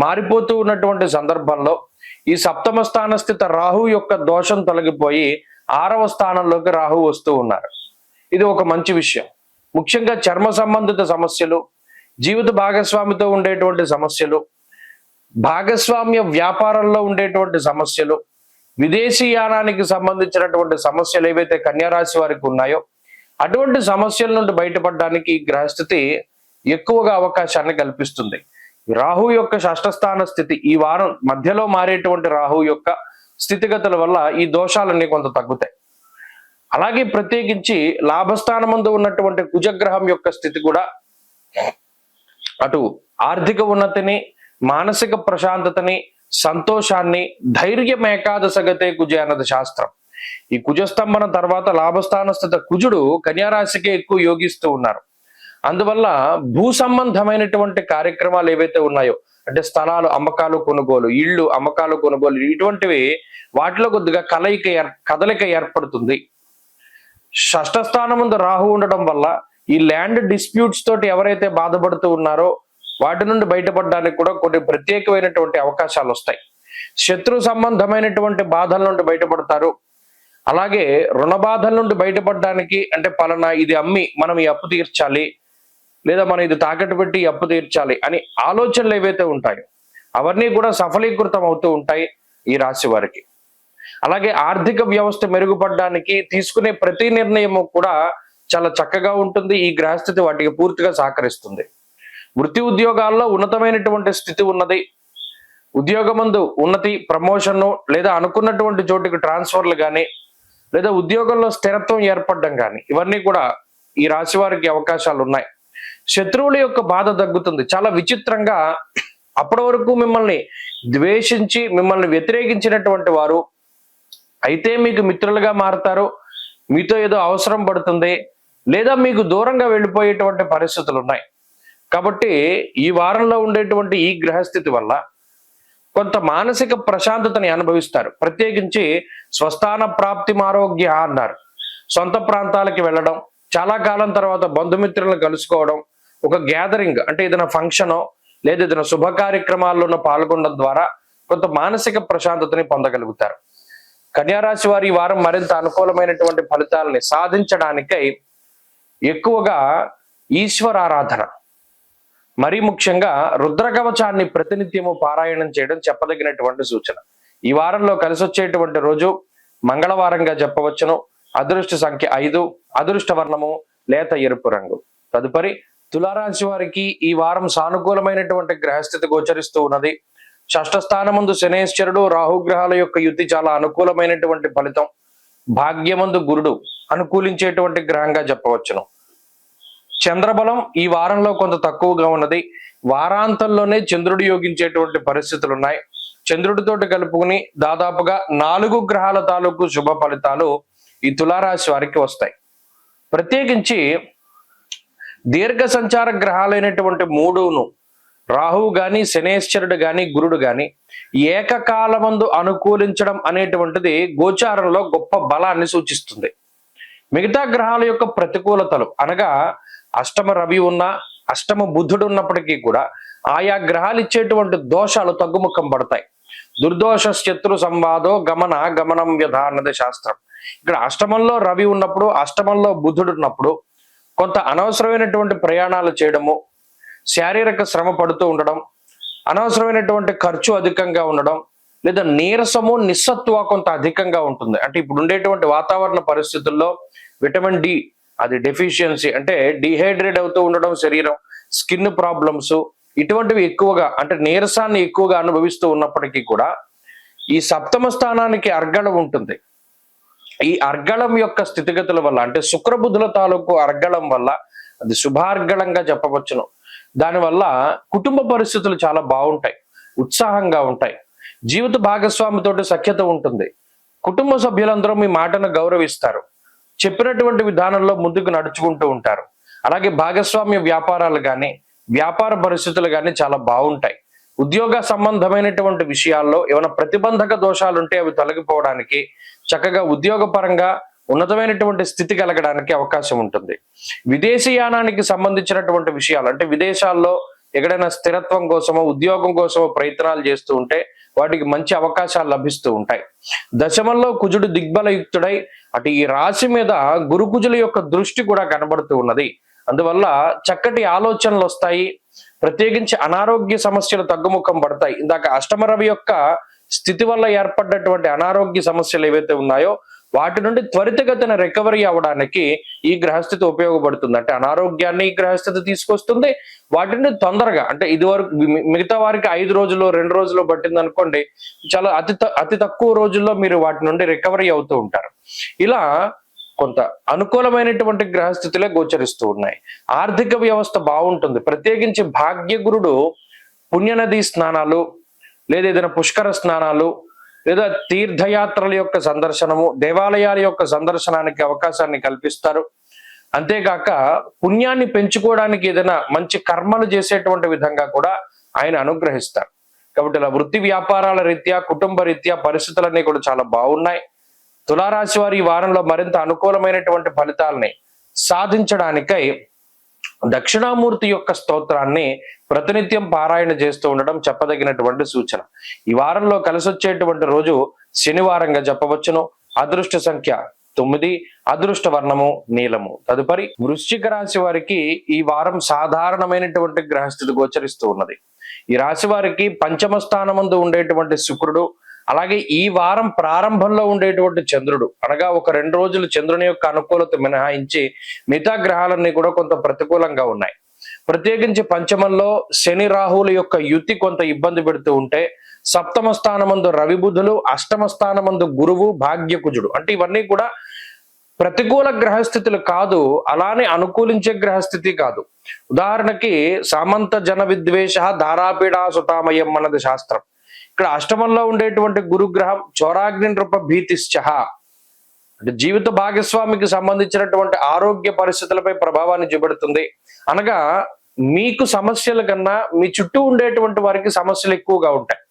S1: మారిపోతూ ఉన్నటువంటి సందర్భంలో ఈ సప్తమ స్థాన స్థిత రాహు యొక్క దోషం తొలగిపోయి 6వ స్థానంలోకి రాహు వస్తూ ఉన్నారు. ఇది ఒక మంచి విషయం. ముఖ్యంగా చర్మ సంబంధిత సమస్యలు, జీవిత భాగస్వామితో ఉండేటువంటి సమస్యలు, భాగస్వామ్య వ్యాపారంలో ఉండేటువంటి సమస్యలు, విదేశీయానానికి సంబంధించినటువంటి సమస్యలు ఏవైతే కన్యారాశి వారికి ఉన్నాయో అటువంటి సమస్యల నుండి బయటపడడానికి ఈ గ్రహస్థితి ఎక్కువగా అవకాశాన్ని కల్పిస్తుంది. రాహు యొక్క షష్ఠస్థాన స్థితి ఈ వారం మధ్యలో మారేటువంటి రాహు యొక్క స్థితిగతుల వల్ల ఈ దోషాలన్నీ కొంత తగ్గుతాయి. అలాగే ప్రత్యేకించి లాభస్థానమందు ఉన్నటువంటి కుజగ్రహం యొక్క స్థితి కూడా అటు ఆర్థిక ఉన్నతిని, మానసిక ప్రశాంతతని, సంతోషాన్ని, ధైర్యం ఏకాదశగతే కుజ అన్నది శాస్త్రం. ఈ కుజస్తంభన తర్వాత లాభస్థాన స్థిత కుజుడు కన్యారాశికే ఎక్కువ యోగిస్తూ ఉన్నారు. అందువల్ల భూ సంబంధమైనటువంటి కార్యక్రమాలు ఏవైతే ఉన్నాయో, అంటే స్థలాలు అమ్మకాలు కొనుగోలు, ఇళ్ళు అమ్మకాలు కొనుగోలు, ఇటువంటివి వాటిలో కొద్దిగా కదలిక ఏర్పడుతుంది. షష్ఠ స్థానం ముందు రాహు ఉండడం వల్ల ఈ ల్యాండ్ డిస్ప్యూట్స్ తోటి ఎవరైతే బాధపడుతూ ఉన్నారో వాటి నుండి బయటపడడానికి కూడా కొన్ని ప్రత్యేకమైనటువంటి అవకాశాలు వస్తాయి. శత్రు సంబంధమైనటువంటి బాధల నుండి బయటపడతారు. అలాగే రుణ బాధల నుండి బయటపడడానికి, అంటే పలానా ఇది అమ్మి మనం ఈ అప్పు తీర్చాలి, లేదా మనం ఇది తాకట్టు పెట్టి అప్పు తీర్చాలి అని ఆలోచనలు ఏవైతే ఉంటాయో అవన్నీ కూడా సఫలీకృతం అవుతూ ఉంటాయి ఈ రాశి వారికి. అలాగే ఆర్థిక వ్యవస్థ మెరుగుపడడానికి తీసుకునే ప్రతి నిర్ణయము కూడా చాలా చక్కగా ఉంటుంది. ఈ గ్రహస్థితి వాటికి పూర్తిగా సహకరిస్తుంది. వృత్తి ఉద్యోగాల్లో ఉన్నతమైనటువంటి స్థితి ఉన్నది. ఉద్యోగమందు ఉన్నతి, ప్రమోషన్, లేదా అనుకున్నటువంటి చోటుకి ట్రాన్స్ఫర్లు కానీ, లేదా ఉద్యోగంలో స్థిరత్వం ఏర్పడడం కానీ, ఇవన్నీ కూడా ఈ రాశి వారికి అవకాశాలు ఉన్నాయి. శత్రువుల యొక్క బాధ తగ్గుతుంది. చాలా విచిత్రంగా అప్పటి వరకు మిమ్మల్ని ద్వేషించి మిమ్మల్ని వ్యతిరేకించినటువంటి వారు అయితే మీకు మిత్రులుగా మారుతారు. మీతో ఏదో అవసరం పడుతుంది, లేదా మీకు దూరంగా వెళ్ళిపోయేటువంటి పరిస్థితులు ఉన్నాయి. కాబట్టి ఈ వారంలో ఉండేటువంటి ఈ గ్రహస్థితి వల్ల కొంత మానసిక ప్రశాంతతని అనుభవిస్తారు. ప్రత్యేకించి స్వస్థాన ప్రాప్తి ఆరోగ్య అన్నారు. సొంత ప్రాంతాలకి వెళ్ళడం, చాలా కాలం తర్వాత బంధుమిత్రులను కలుసుకోవడం, ఒక గ్యాదరింగ్ అంటే ఏదైనా ఫంక్షనో లేదా ఏదైనా శుభ కార్యక్రమాల్లోనూ పాల్గొనడం ద్వారా కొంత మానసిక ప్రశాంతతని పొందగలుగుతారు. కన్యారాశి వారి ఈ వారం మరింత అనుకూలమైనటువంటి ఫలితాలని సాధించడానికై ఎక్కువగా ఈశ్వరారాధన, మరీ ముఖ్యంగా రుద్రకవచాన్ని ప్రతినిత్యము పారాయణం చేయడం చెప్పదగినటువంటి సూచన. ఈ వారంలో కలిసి వచ్చేటువంటి రోజు మంగళవారంగా చెప్పవచ్చును. అదృష్ట సంఖ్య 5, అదృష్ట వర్ణము లేత ఎరుపు రంగు. తదుపరి తులారాశి వారికి ఈ వారం సానుకూలమైనటువంటి గ్రహస్థితి గోచరిస్తూ ఉన్నది. షష్ఠ స్థానమందు శనేశ్వరుడు రాహుగ్రహాల యొక్క యుతి చాలా అనుకూలమైనటువంటి ఫలితం. భాగ్యమందు గురుడు అనుకూలించేటువంటి గ్రహంగా చెప్పవచ్చును. చంద్రబలం ఈ వారంలో కొంత తక్కువగా ఉన్నది. వారాంతంలోనే చంద్రుడు యోగించేటువంటి పరిస్థితులు ఉన్నాయి. చంద్రుడితోటి కలుపుకుని దాదాపుగా 4 గ్రహాల తాలూకు శుభ ఫలితాలు ఈ తులారాశి వారికి వస్తాయి. ప్రత్యేకించి దీర్ఘ సంచార గ్రహాలైనటువంటి 3ను రాహువు గాని, శనేశ్వరుడు గాని, గురుడు గాని ఏకకాలమందు అనుకూలించడం అనేటువంటిది గోచారంలో గొప్ప బలాన్ని సూచిస్తుంది. మిగతా గ్రహాల యొక్క ప్రతికూలతలు అనగా అష్టమ రవి ఉన్నా, అష్టమ బుధుడు ఉన్నప్పటికీ కూడా ఆయా గ్రహాలు ఇచ్చేటువంటి దోషాలు తగ్గుముఖం పడతాయి. దుర్దోష శత్రు సంవాదో గమనం వ్యధ అన్నది శాస్త్రం. ఇక్కడ అష్టమంలో రవి ఉన్నప్పుడు, అష్టమంలో బుధుడు ఉన్నప్పుడు కొంత అనవసరమైనటువంటి ప్రయాణాలు చేయడము, శారీరక శ్రమ పడుతూ ఉండడం, అనవసరమైనటువంటి ఖర్చు అధికంగా ఉండడం, లేదా నీరసము నిస్సత్వ కొంత అధికంగా ఉంటుంది. అంటే ఇప్పుడు ఉండేటువంటి వాతావరణ పరిస్థితుల్లో విటమిన్ డి అది డెఫిషియన్సీ, అంటే డిహైడ్రేట్ అవుతూ ఉండడం, శరీరం స్కిన్ ప్రాబ్లమ్స్ ఇటువంటివి ఎక్కువగా, అంటే నీరసాన్ని ఎక్కువగా అనుభవిస్తూ ఉన్నప్పటికీ కూడా ఈ సప్తమ స్థానానికి అర్గళం ఉంటుంది. ఈ అర్గళం యొక్క స్థితిగతుల వల్ల, అంటే శుక్రబుధుల తాలూకు అర్గళం వల్ల అది శుభార్గళంగా చెప్పవచ్చును. దానివల్ల కుటుంబ పరిస్థితులు చాలా బాగుంటాయి, ఉత్సాహంగా ఉంటాయి. జీవిత భాగస్వామితోటి సఖ్యత ఉంటుంది. కుటుంబ సభ్యులందరూ మీ మాటను గౌరవిస్తారు. చెప్పినటువంటి విధానంలో ముందుకు నడుచుకుంటూ ఉంటారు. అలాగే భాగస్వామ్య వ్యాపారాలు కానీ, వ్యాపార పరిస్థితులు కానీ చాలా బాగుంటాయి. ఉద్యోగ సంబంధమైనటువంటి విషయాల్లో ఏమైనా ప్రతిబంధక దోషాలు ఉంటే అవి తొలగిపోవడానికి, చక్కగా ఉద్యోగపరంగా ఉన్నతమైనటువంటి స్థితి కలగడానికి అవకాశం ఉంటుంది. విదేశీయానానికి సంబంధించినటువంటి విషయాలు, అంటే విదేశాల్లో ఎక్కడైనా స్థిరత్వం కోసమో ఉద్యోగం కోసమో ప్రయత్నాలు చేస్తూ ఉంటే వాటికి మంచి అవకాశాలు లభిస్తూ ఉంటాయి. దశమంలో కుజుడు దిగ్బలయుక్తుడై అటు ఈ రాశి మీద గురుకుజుల యొక్క దృష్టి కూడా కనబడుతూ ఉన్నది. అందువల్ల చక్కటి ఆలోచనలు వస్తాయి. ప్రత్యేకించి అనారోగ్య సమస్యలు తగ్గుముఖం పడతాయి. ఇందాక అష్టమ రవి యొక్క స్థితి వల్ల ఏర్పడ్డటువంటి అనారోగ్య సమస్యలు ఏవైతే ఉన్నాయో వాటి నుండి త్వరితగతిన రికవరీ అవ్వడానికి ఈ గ్రహస్థితి ఉపయోగపడుతుంది. అంటే అనారోగ్యాన్ని ఈ గ్రహస్థితి తీసుకొస్తుంది. వాటిని తొందరగా, అంటే ఇదివరకు మిగతా వారికి 5 రోజులు 2 రోజులు పట్టింది అనుకోండి, చాలా అతి తక్కువ రోజుల్లో మీరు వాటి నుండి రికవరీ అవుతూ ఉంటారు. ఇలా కొంత అనుకూలమైనటువంటి గ్రహస్థితులే గోచరిస్తూ ఉన్నాయి. ఆర్థిక వ్యవస్థ బాగుంటుంది. ప్రత్యేకించి భాగ్యగురుడు పుణ్యనదీ స్నానాలు, లేదా ఏదైనా పుష్కర స్నానాలు, లేదా తీర్థయాత్రల యొక్క సందర్శనము, దేవాలయాల యొక్క సందర్శనానికి అవకాశాన్ని కల్పిస్తారు. అంతేగాక పుణ్యాన్ని పెంచుకోవడానికి ఏదైనా మంచి కర్మలు చేసేటువంటి విధంగా కూడా ఆయన అనుగ్రహిస్తారు. కాబట్టి ఇలా వృత్తి వ్యాపారాల రీత్యా, కుటుంబ రీత్యా పరిస్థితులన్నీ కూడా చాలా బాగున్నాయి. తులారాశి వారి ఈ వారంలో మరింత అనుకూలమైనటువంటి ఫలితాలని సాధించడానికై దక్షిణామూర్తి యొక్క స్తోత్రాన్ని ప్రతినిత్యం పారాయణ చేస్తూ ఉండడం చెప్పదగినటువంటి సూచన. ఈ వారంలో కలిసి వచ్చేటువంటి రోజు శనివారంగా చెప్పవచ్చును. అదృష్ట సంఖ్య 9, అదృష్ట వర్ణము నీలము. తదుపరి వృశ్చిక రాశి వారికి ఈ వారం సాధారణమైనటువంటి గ్రహస్థితి గోచరిస్తూ ఉన్నది. ఈ రాశి వారికి పంచమ స్థానమందు ఉండేటువంటి శుక్రుడు, అలాగే ఈ వారం ప్రారంభంలో ఉండేటువంటి చంద్రుడు, అనగా ఒక 2 రోజులు చంద్రుని యొక్క అనుకూలత మినహాయించి మిగతా గ్రహాలన్నీ కూడా కొంత ప్రతికూలంగా ఉన్నాయి. ప్రత్యేకించి పంచమంలో శని రాహువుల యొక్క యుతి కొంత ఇబ్బంది పెడుతూ ఉంటే, సప్తమ స్థానమందు రవి బుధులు, అష్టమ స్థానమందు గురువు, భాగ్యకుజుడు, అంటే ఇవన్నీ కూడా ప్రతికూల గ్రహస్థితులు కాదు, అలానే అనుకూలించే గ్రహస్థితి కాదు. ఉదాహరణకి సామంత జన విద్వేష ధారాపీడా సుతామయం అన్నది శాస్త్రం. ఇక్కడ అష్టమంలో ఉండేటువంటి గురుగ్రహం చోరాగ్ని నృప భీతిశ్చ, అంటే జీవిత భాగస్వామికి సంబంధించినటువంటి ఆరోగ్య పరిస్థితులపై ప్రభావాన్ని చూపెడుతుంది. అనగా మీకు సమస్యల కన్నా మీ చుట్టూ ఉండేటువంటి వారికి సమస్యలు ఎక్కువగా ఉంటాయి.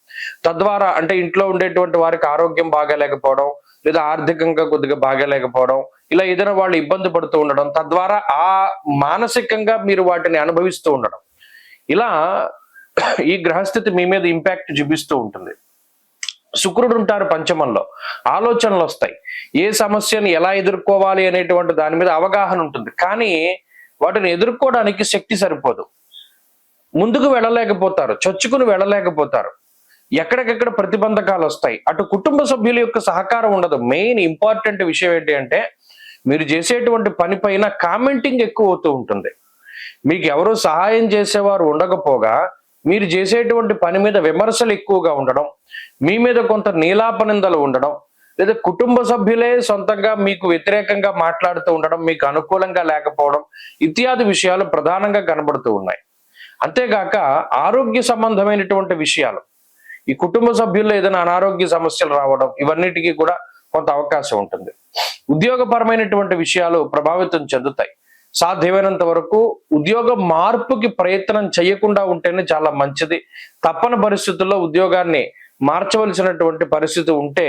S1: తద్వారా అంటే ఇంట్లో ఉండేటువంటి వారికి ఆరోగ్యం బాగాలేకపోవడం, లేదా ఆర్థికంగా కొద్దిగా బాగాలేకపోవడం, ఇలా ఏదైనా వాళ్ళు ఇబ్బంది పడుతూ ఉండడం, తద్వారా ఆ మానసికంగా మీరు వాటిని అనుభవిస్తూ ఉండడం, ఇలా ఈ గ్రహస్థితి మీ మీద ఇంపాక్ట్ చూపిస్తూ ఉంటుంది. శుక్రుడు ఉంటారు పంచమంలో, ఆలోచనలు వస్తాయి, ఏ సమస్యను ఎలా ఎదుర్కోవాలి అనేటువంటి దాని మీద అవగాహన ఉంటుంది, కానీ వాటిని ఎదుర్కోవడానికి శక్తి సరిపోదు, ముందుకు వెళ్ళలేకపోతారు, చొచ్చుకుని వెళ్ళలేకపోతారు, ఎక్కడికెక్కడ ప్రతిబంధకాలు వస్తాయి, అటు కుటుంబ సభ్యుల యొక్క సహకారం ఉండదు. మెయిన్ ఇంపార్టెంట్ విషయం ఏంటి అంటే మీరు చేసేటువంటి పని పైన కామెంటింగ్ ఎక్కువ అవుతూ ఉంటుంది. మీకు ఎవరు సహాయం చేసేవారు ఉండకపోగా మీరు చేసేటువంటి పని మీద విమర్శలు ఎక్కువగా ఉండడం, మీ మీద కొంత నీలాపనిందలు ఉండడం, లేదా కుటుంబ సభ్యులే సొంతంగా మీకు వ్యతిరేకంగా మాట్లాడుతూ ఉండడం, మీకు అనుకూలంగా లేకపోవడం ఇత్యాది విషయాలు ప్రధానంగా కనబడుతూ ఉన్నాయి. అంతేగాక ఆరోగ్య సంబంధమైనటువంటి విషయాలు, ఈ కుటుంబ సభ్యుల్లో ఏదైనా అనారోగ్య సమస్యలు రావడం, ఇవన్నిటికీ కూడా కొంత అవకాశం ఉంటుంది. ఉద్యోగపరమైనటువంటి విషయాలు ప్రభావితం చెందుతాయి. సాధ్యమైనంత వరకు ఉద్యోగ మార్పుకి ప్రయత్నం చేయకుండా ఉంటేనే చాలా మంచిది. తప్పని పరిస్థితుల్లో ఉద్యోగాన్ని మార్చవలసినటువంటి పరిస్థితి ఉంటే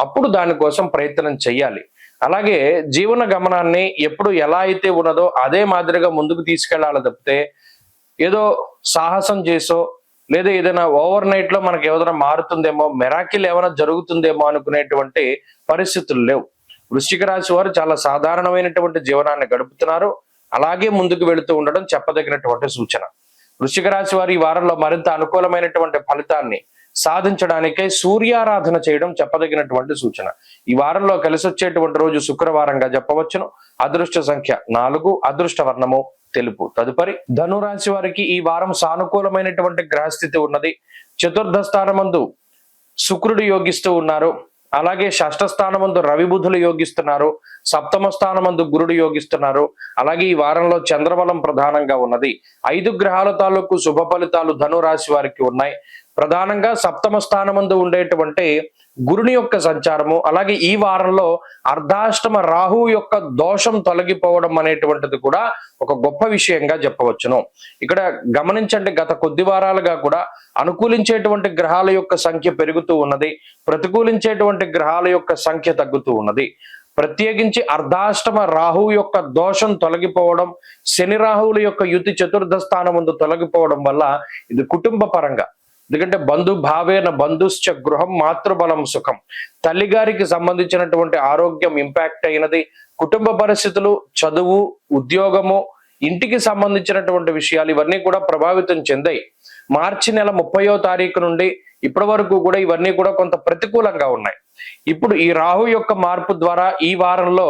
S1: అప్పుడు దానికోసం ప్రయత్నం చేయాలి. అలాగే జీవన గమనాన్ని ఎప్పుడు ఎలా అయితే ఉన్నదో అదే మాదిరిగా ముందుకు తీసుకెళ్లాలి తప్పితే ఏదో సాహసం చేసో లేదా ఏదైనా ఓవర్ నైట్ లో మనకి ఏదైనా మారుతుందేమో, మెరాకిల్ ఏమైనా జరుగుతుందేమో అనుకునేటువంటి పరిస్థితులు లేవు. వృశ్చిక రాశి వారు చాలా సాధారణమైనటువంటి జీవనాన్ని గడుపుతున్నారు. అలాగే ముందుకు వెళుతూ ఉండడం చెప్పదగినటువంటి సూచన. వృశ్చిక రాశి వారు ఈ వారంలో మరింత అనుకూలమైనటువంటి ఫలితాన్ని సాధించడానికై సూర్యారాధన చేయడం చెప్పదగినటువంటి సూచన. ఈ వారంలో కలిసి వచ్చేటువంటి రోజు శుక్రవారంగా చెప్పవచ్చును. అదృష్ట సంఖ్య 4, అదృష్ట వర్ణము తెలుపు. తదుపరి ధనురాశి వారికి ఈ వారం సానుకూలమైనటువంటి గ్రహస్థితి ఉన్నది. చతుర్థ స్థానమందు శుక్రుడు యోగిస్తూ ఉన్నారు. అలాగే షష్ఠ స్థానమందు రవి బుధులు యోగిస్తున్నారు. సప్తమ స్థానమందు గురుడు యోగిస్తున్నారు. అలాగే ఈ వారంలో చంద్రబలం ప్రధానంగా ఉన్నది. 5 గ్రహాల తాలూకు శుభ ఫలితాలు ధనురాశి వారికి ఉన్నాయి. ప్రధానంగా సప్తమ స్థానమందు ఉండేటువంటి గురుని యొక్క సంచారము, అలాగే ఈ వారంలో అర్ధాష్టమ రాహు యొక్క దోషం తొలగిపోవడం అనేటువంటిది కూడా ఒక గొప్ప విషయంగా చెప్పవచ్చును. ఇక్కడ గమనించండి, గత కొద్ది వారాలుగా కూడా అనుకూలించేటువంటి గ్రహాల యొక్క సంఖ్య పెరుగుతూ ఉన్నది, ప్రతికూలించేటువంటి గ్రహాల యొక్క సంఖ్య తగ్గుతూ ఉన్నది. ప్రత్యేకించి అర్ధాష్టమ రాహు యొక్క దోషం తొలగిపోవడం, శని రాహువుల యొక్క యుతి చతుర్థ స్థానం ముందు తొలగిపోవడం వల్ల ఇది కుటుంబ పరంగా, ఎందుకంటే బంధు భావేన బంధుశ్చ గృహం మాతృబలం సుఖం, తల్లిగారికి సంబంధించినటువంటి ఆరోగ్యం ఇంపాక్ట్ అయినది. కుటుంబ పరిస్థితులు, చదువు, ఉద్యోగము, ఇంటికి సంబంధించినటువంటి విషయాలు ఇవన్నీ కూడా ప్రభావితం చెందాయి. మార్చి నెల 30వ తారీఖు నుండి ఇప్పటి వరకు కూడా ఇవన్నీ కూడా కొంత ప్రతికూలంగా ఉన్నాయి. ఇప్పుడు ఈ రాహు యొక్క మార్పు ద్వారా ఈ వారంలో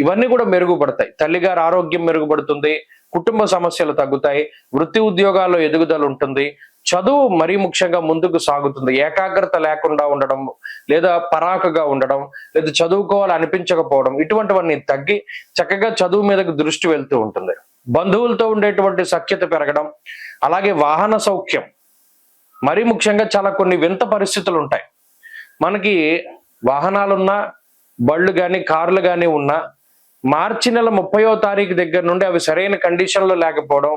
S1: ఇవన్నీ కూడా మెరుగుపడతాయి. తల్లిగారి ఆరోగ్యం మెరుగుపడుతుంది, కుటుంబ సమస్యలు తగ్గుతాయి, వృత్తి ఉద్యోగాల్లో ఎదుగుదల ఉంటుంది, చదువు మరీ ముఖ్యంగా ముందుకు సాగుతుంది. ఏకాగ్రత లేకుండా ఉండడం, లేదా పరాకుగా ఉండడం, లేదా చదువుకోవాలి అనిపించకపోవడం, ఇటువంటివన్నీ తగ్గి చక్కగా చదువు మీదకు దృష్టి వెళ్తూ ఉంటుంది. బంధువులతో ఉండేటువంటి సఖ్యత పెరగడం, అలాగే వాహన సౌఖ్యం, మరీ ముఖ్యంగా చాలా కొన్ని వింత పరిస్థితులు ఉంటాయి. మనకి వాహనాలున్నా, బళ్ళు కానీ కార్లు కానీ ఉన్నా మార్చి నెల 30వ తారీఖు దగ్గర నుండి అవి సరైన కండిషన్లో లేకపోవడం,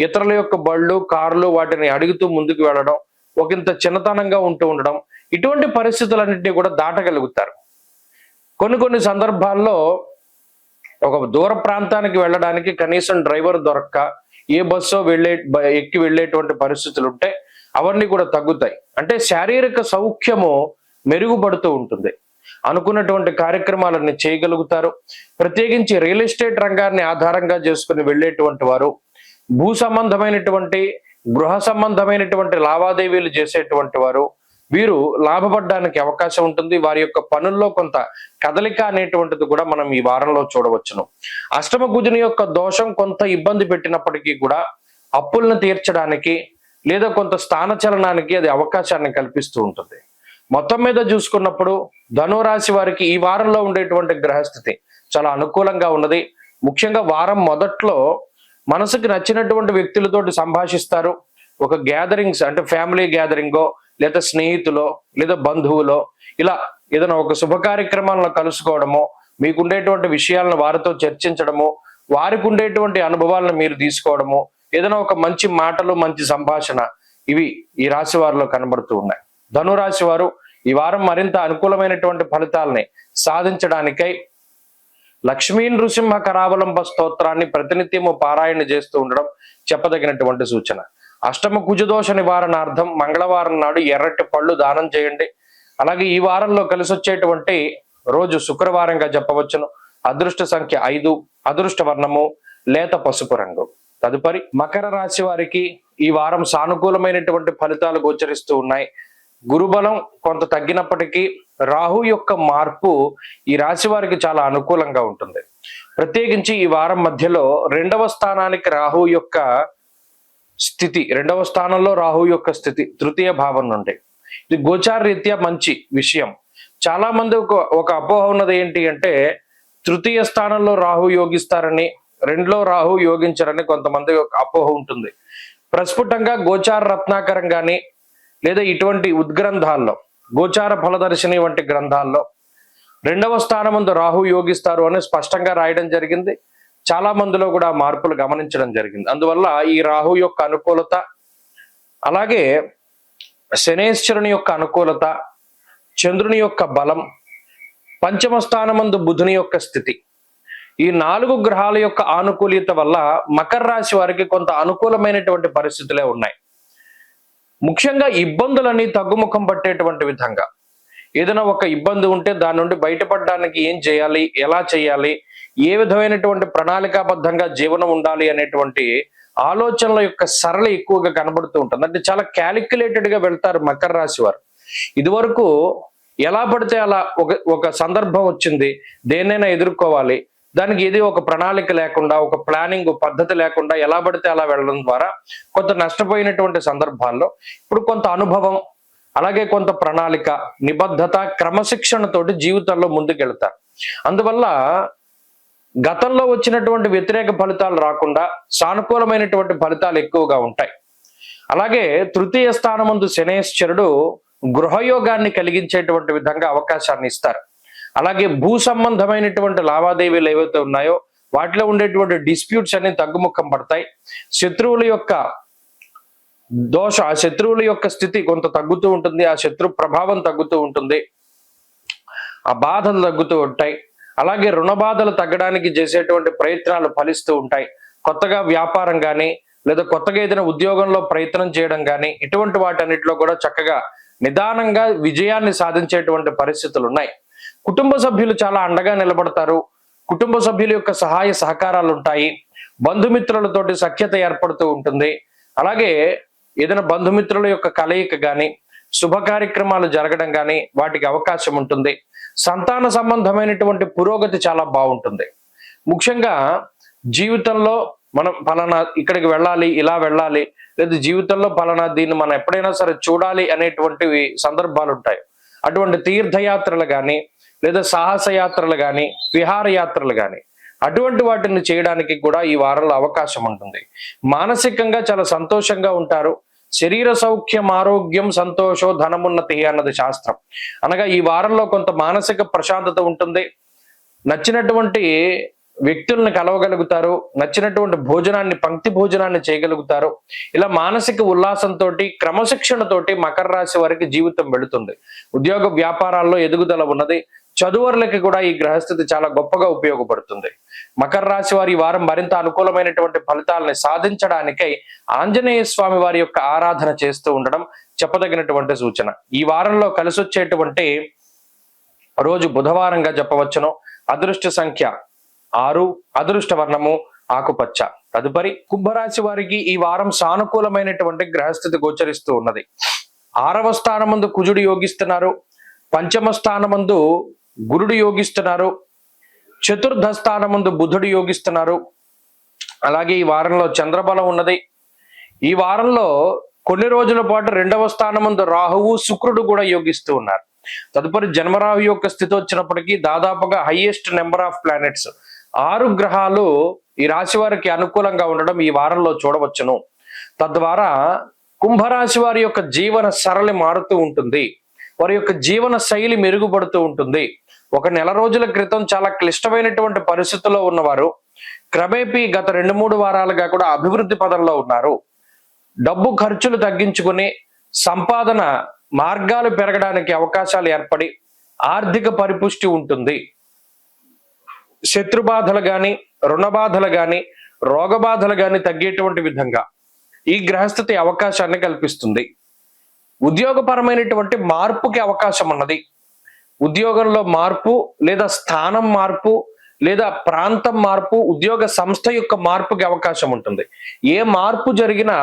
S1: ఇతరుల యొక్క బళ్ళు కార్లు వాటిని అడుగుతూ ముందుకు వెళ్ళడం, ఒకంత చిన్నతనంగా ఉంటూ ఉండడం, ఇటువంటి పరిస్థితులన్నింటినీ కూడా దాటగలుగుతారు. కొన్ని సందర్భాల్లో ఒక దూర ప్రాంతానికి వెళ్ళడానికి కనీసం డ్రైవర్ దొరక్క ఏ బస్సో ఎక్కి వెళ్ళేటువంటి పరిస్థితులు ఉంటే అవన్నీ కూడా తగ్గుతాయి. అంటే శారీరక సౌఖ్యము మెరుగుపడుతూ ఉంటుంది. అనుకున్నటువంటి కార్యక్రమాలన్నీ చేయగలుగుతారు. ప్రత్యేకించి రియల్ ఎస్టేట్ రంగాన్ని ఆధారంగా చేసుకుని వెళ్ళేటువంటి వారు, భూ సంబంధమైనటువంటి గృహ సంబంధమైనటువంటి లావాదేవీలు చేసేటువంటి వారు, వీరు లాభపడడానికి అవకాశం ఉంటుంది. వారి యొక్క పనుల్లో కొంత కదలిక అనేటువంటిది కూడా మనం ఈ వారంలో చూడవచ్చును. అష్టమ కుజుని యొక్క దోషం కొంత ఇబ్బంది పెట్టినప్పటికీ కూడా అప్పులను తీర్చడానికి లేదా కొంత స్థానచలనానికి అది అవకాశాన్ని కల్పిస్తూ ఉంటుంది. మొత్తం మీద చూసుకున్నప్పుడు ధనురాశి వారికి ఈ వారంలో ఉండేటువంటి గ్రహస్థితి చాలా అనుకూలంగా ఉన్నది. ముఖ్యంగా వారం మొదట్లో మనసుకి నచ్చినటువంటి వ్యక్తులతోటి సంభాషిస్తారు. ఒక గ్యాదరింగ్స్ అంటే ఫ్యామిలీ గ్యాదరింగో, లేదా స్నేహితులో, లేదా బంధువులో, ఇలా ఏదైనా ఒక శుభ కార్యక్రమాలను కలుసుకోవడమో, మీకుండేటువంటి విషయాలను వారితో చర్చించడము, వారికి ఉండేటువంటి అనుభవాలను మీరు తీసుకోవడము, ఏదైనా ఒక మంచి మాటలు, మంచి సంభాషణ, ఇవి ఈ రాశి వారిలో కనబడుతూ ఉన్నాయి. ధనురాశి వారు ఈ వారం మరింత అనుకూలమైనటువంటి ఫలితాలని సాధించడానికై లక్ష్మీ నృసింహ కరావలంబ స్తోత్రాన్ని ప్రతినిత్యము పారాయణ చేస్తూ ఉండడం చెప్పదగినటువంటి సూచన. అష్టమ కుజదోష నివారణార్థం మంగళవారం నాడు ఎర్రటి పళ్ళు దానం చేయండి. అలాగే ఈ వారంలో కలిసి వచ్చేటువంటి రోజు శుక్రవారంగా చెప్పవచ్చును. అదృష్ట సంఖ్య 5, అదృష్ట వర్ణము లేత పసుపు రంగు. తదుపరి మకర రాశి వారికి ఈ వారం సానుకూలమైనటువంటి ఫలితాలు గోచరిస్తూ ఉన్నాయి. గురుబలం కొంత తగ్గినప్పటికీ రాహు యొక్క మార్పు ఈ రాశి వారికి చాలా అనుకూలంగా ఉంటుంది. ప్రత్యేకించి ఈ వారం మధ్యలో 2వ స్థానానికి రాహు యొక్క స్థితి, 2వ స్థానంలో రాహు యొక్క స్థితి తృతీయ భావం నుండి, ఇది గోచార రీత్యా మంచి విషయం. చాలా మంది ఒక అపోహ ఉన్నది ఏంటి అంటే తృతీయ స్థానంలో రాహు యోగిస్తారని, 2లో రాహు యోగించరని కొంతమంది ఒక అపోహ ఉంటుంది. ప్రస్ఫుటంగా గోచార రత్నాకరం కానీ లేదా ఇటువంటి ఉద్గ్రంథాల్లో, గోచార ఫలదర్శిని వంటి గ్రంథాల్లో 2వ స్థానం ముందు రాహు యోగిస్తారు అని స్పష్టంగా రాయడం జరిగింది. చాలా మందిలో కూడా మార్పులు గమనించడం జరిగింది. అందువల్ల ఈ రాహు యొక్క అనుకూలత, అలాగే శనేశ్వరుని యొక్క అనుకూలత, చంద్రుని యొక్క బలం, పంచమ స్థానమందు బుధుని యొక్క స్థితి, ఈ 4 గ్రహాల యొక్క ఆనుకూల్యత వల్ల మకర రాశి వారికి కొంత అనుకూలమైనటువంటి పరిస్థితులే ఉన్నాయి. ముఖ్యంగా ఇబ్బందులన్నీ తగ్గుముఖం పట్టేటువంటి విధంగా ఏదైనా ఒక ఇబ్బంది ఉంటే దాని నుండి బయటపడడానికి ఏం చేయాలి, ఎలా చేయాలి, ఏ విధమైనటువంటి ప్రణాళికాబద్ధంగా జీవనం ఉండాలి అనేటువంటి ఆలోచనల యొక్క సరళ ఎక్కువగా కనబడుతూ ఉంటుంది. అంటే చాలా క్యాలిక్యులేటెడ్ గా వెళ్తారు మకర రాశి వారు. ఇదివరకు ఎలా పడితే అలా ఒక సందర్భం వచ్చింది, దేన్నైనా ఎదుర్కోవాలి, దానికి ఏది ఒక ప్రణాళిక లేకుండా, ఒక ప్లానింగ్ పద్ధతి లేకుండా ఎలా పడితే అలా వెళ్ళడం ద్వారా కొంత నష్టపోయినటువంటి సందర్భాల్లో ఇప్పుడు కొంత అనుభవం, అలాగే కొంత ప్రణాళిక, నిబద్ధత, క్రమశిక్షణతోటి జీవితంలో ముందుకెళ్తారు. అందువల్ల గతంలో వచ్చినటువంటి వ్యతిరేక ఫలితాలు రాకుండా సానుకూలమైనటువంటి ఫలితాలు ఎక్కువగా ఉంటాయి. అలాగే తృతీయ స్థానమందు శనేశ్వరుడు గృహయోగాన్ని కలిగించేటువంటి విధంగా అవకాశాన్ని ఇస్తారు. అలాగే భూ సంబంధమైనటువంటి లావాదేవీలు ఏవైతే ఉన్నాయో వాటిలో ఉండేటువంటి డిస్ప్యూట్స్ అన్ని తగ్గుముఖం పడతాయి. శత్రువుల యొక్క దోష, ఆ శత్రువుల యొక్క స్థితి కొంత తగ్గుతూ ఉంటుంది, ఆ శత్రు ప్రభావం తగ్గుతూ ఉంటుంది, ఆ బాధలు తగ్గుతూ ఉంటాయి. అలాగే రుణ బాధలు తగ్గడానికి చేసేటువంటి ప్రయత్నాలు ఫలిస్తూ ఉంటాయి. కొత్తగా వ్యాపారం కానీ లేదా కొత్తగా ఏదైనా ఉద్యోగంలో ప్రయత్నం చేయడం కానీ ఇటువంటి వాటన్నిటిలో కూడా చక్కగా నిదానంగా విజయాన్ని సాధించేటువంటి పరిస్థితులు ఉన్నాయి. కుటుంబ సభ్యులు చాలా అండగా నిలబడతారు. కుటుంబ సభ్యుల యొక్క సహాయ సహకారాలు ఉంటాయి. బంధుమిత్రులతోటి సఖ్యత ఏర్పడుతూ ఉంటుంది. అలాగే ఏదైనా బంధుమిత్రుల యొక్క కలయిక కానీ శుభ కార్యక్రమాలు జరగడం కానీ వాటికి అవకాశం ఉంటుంది. సంతాన సంబంధమైనటువంటి పురోగతి చాలా బాగుంటుంది. ముఖ్యంగా జీవితంలో మనం ఫలానా ఇక్కడికి వెళ్ళాలి, ఇలా వెళ్ళాలి, లేదా జీవితంలో ఫలానా దీన్ని మనం ఎప్పుడైనా సరే చూడాలి అనేటువంటివి సందర్భాలు ఉంటాయి. అటువంటి తీర్థయాత్రలు కానీ లేదా సాహసయాత్రలు కానీ విహారయాత్రలు కానీ అటువంటి వాటిని చేయడానికి కూడా ఈ వారంలో అవకాశం ఉంటుంది. మానసికంగా చాలా సంతోషంగా ఉంటారు. శరీర సౌఖ్యం, ఆరోగ్యం, సంతోషం, ధనమున్నతి అన్నది శాస్త్రం. అనగా ఈ వారంలో కొంత మానసిక ప్రశాంతత ఉంటుంది. నచ్చినటువంటి వ్యక్తులను కలవగలుగుతారు, నచ్చినటువంటి భోజనాన్ని, పంక్తి భోజనాన్ని చేయగలుగుతారు. ఇలా మానసిక ఉల్లాసంతో, క్రమశిక్షణతోటి మకర రాశి వారికి జీవితం వెళుతుంది. ఉద్యోగ వ్యాపారాల్లో ఎదుగుదల ఉన్నది. చదువురులకి కూడా ఈ గ్రహస్థితి చాలా గొప్పగా ఉపయోగపడుతుంది. మకర రాశి వారి వారం మరింత అనుకూలమైనటువంటి ఫలితాలని సాధించడానికై ఆంజనేయ స్వామి వారి యొక్క ఆరాధన చేస్తూ ఉండడం చెప్పదగినటువంటి సూచన. ఈ వారంలో కలిసి వచ్చేటువంటి రోజు బుధవారంగా చెప్పవచ్చును. అదృష్ట సంఖ్య 6, అదృష్ట వర్ణము ఆకుపచ్చ. తదుపరి కుంభరాశి వారికి ఈ వారం సానుకూలమైనటువంటి గ్రహస్థితి గోచరిస్తూ ఉన్నది. 6వ స్థానమందు కుజుడు యోగిస్తున్నారు, పంచమ స్థానమందు గురుడు యోగిస్తున్నారు, చతుర్థ స్థానమందు బుధుడు యోగిస్తున్నారు. అలాగే ఈ వారంలో చంద్రబలం ఉన్నది. ఈ వారంలో కొన్ని రోజుల పాటు 2వ స్థానమందు రాహువు, శుక్రుడు కూడా యోగిస్తూ ఉన్నారు. తదుపరి జన్మరాహు యొక్క స్థితి వచ్చినప్పటికీ దాదాపుగా హైయెస్ట్ నెంబర్ ఆఫ్ ప్లానెట్స్ 6 గ్రహాలు ఈ రాశి వారికి అనుకూలంగా ఉండడం ఈ వారంలో చూడవచ్చును. తద్వారా కుంభరాశి వారి యొక్క జీవన సరళి మారుతూ ఉంటుంది. వారి యొక్క జీవన శైలి మెరుగుపడుతూ ఉంటుంది. ఒక నెల రోజుల క్రితం చాలా క్లిష్టమైనటువంటి పరిస్థితుల్లో ఉన్నవారు క్రమేపీ గత 2-3 వారాలుగా కూడా అభివృద్ధి పదంలో ఉన్నారు. డబ్బు ఖర్చులు తగ్గించుకుని సంపాదన మార్గాలు పెరగడానికి అవకాశాలు ఏర్పడి ఆర్థిక పరిపుష్టి ఉంటుంది. శత్రు బాధలు కానీ, రుణ బాధలు కానీ, రోగ బాధలు కానీ తగ్గేటువంటి విధంగా ఈ గ్రహస్థితి అవకాశాన్ని కల్పిస్తుంది. ఉద్యోగపరమైనటువంటి మార్పుకి అవకాశం ఉన్నది. ఉద్యోగంలో మార్పు లేదా స్థానం మార్పు లేదా ప్రాంతం మార్పు, ఉద్యోగ సంస్థ యొక్క మార్పుకి అవకాశం ఉంటుంది. ఏ మార్పు జరిగినా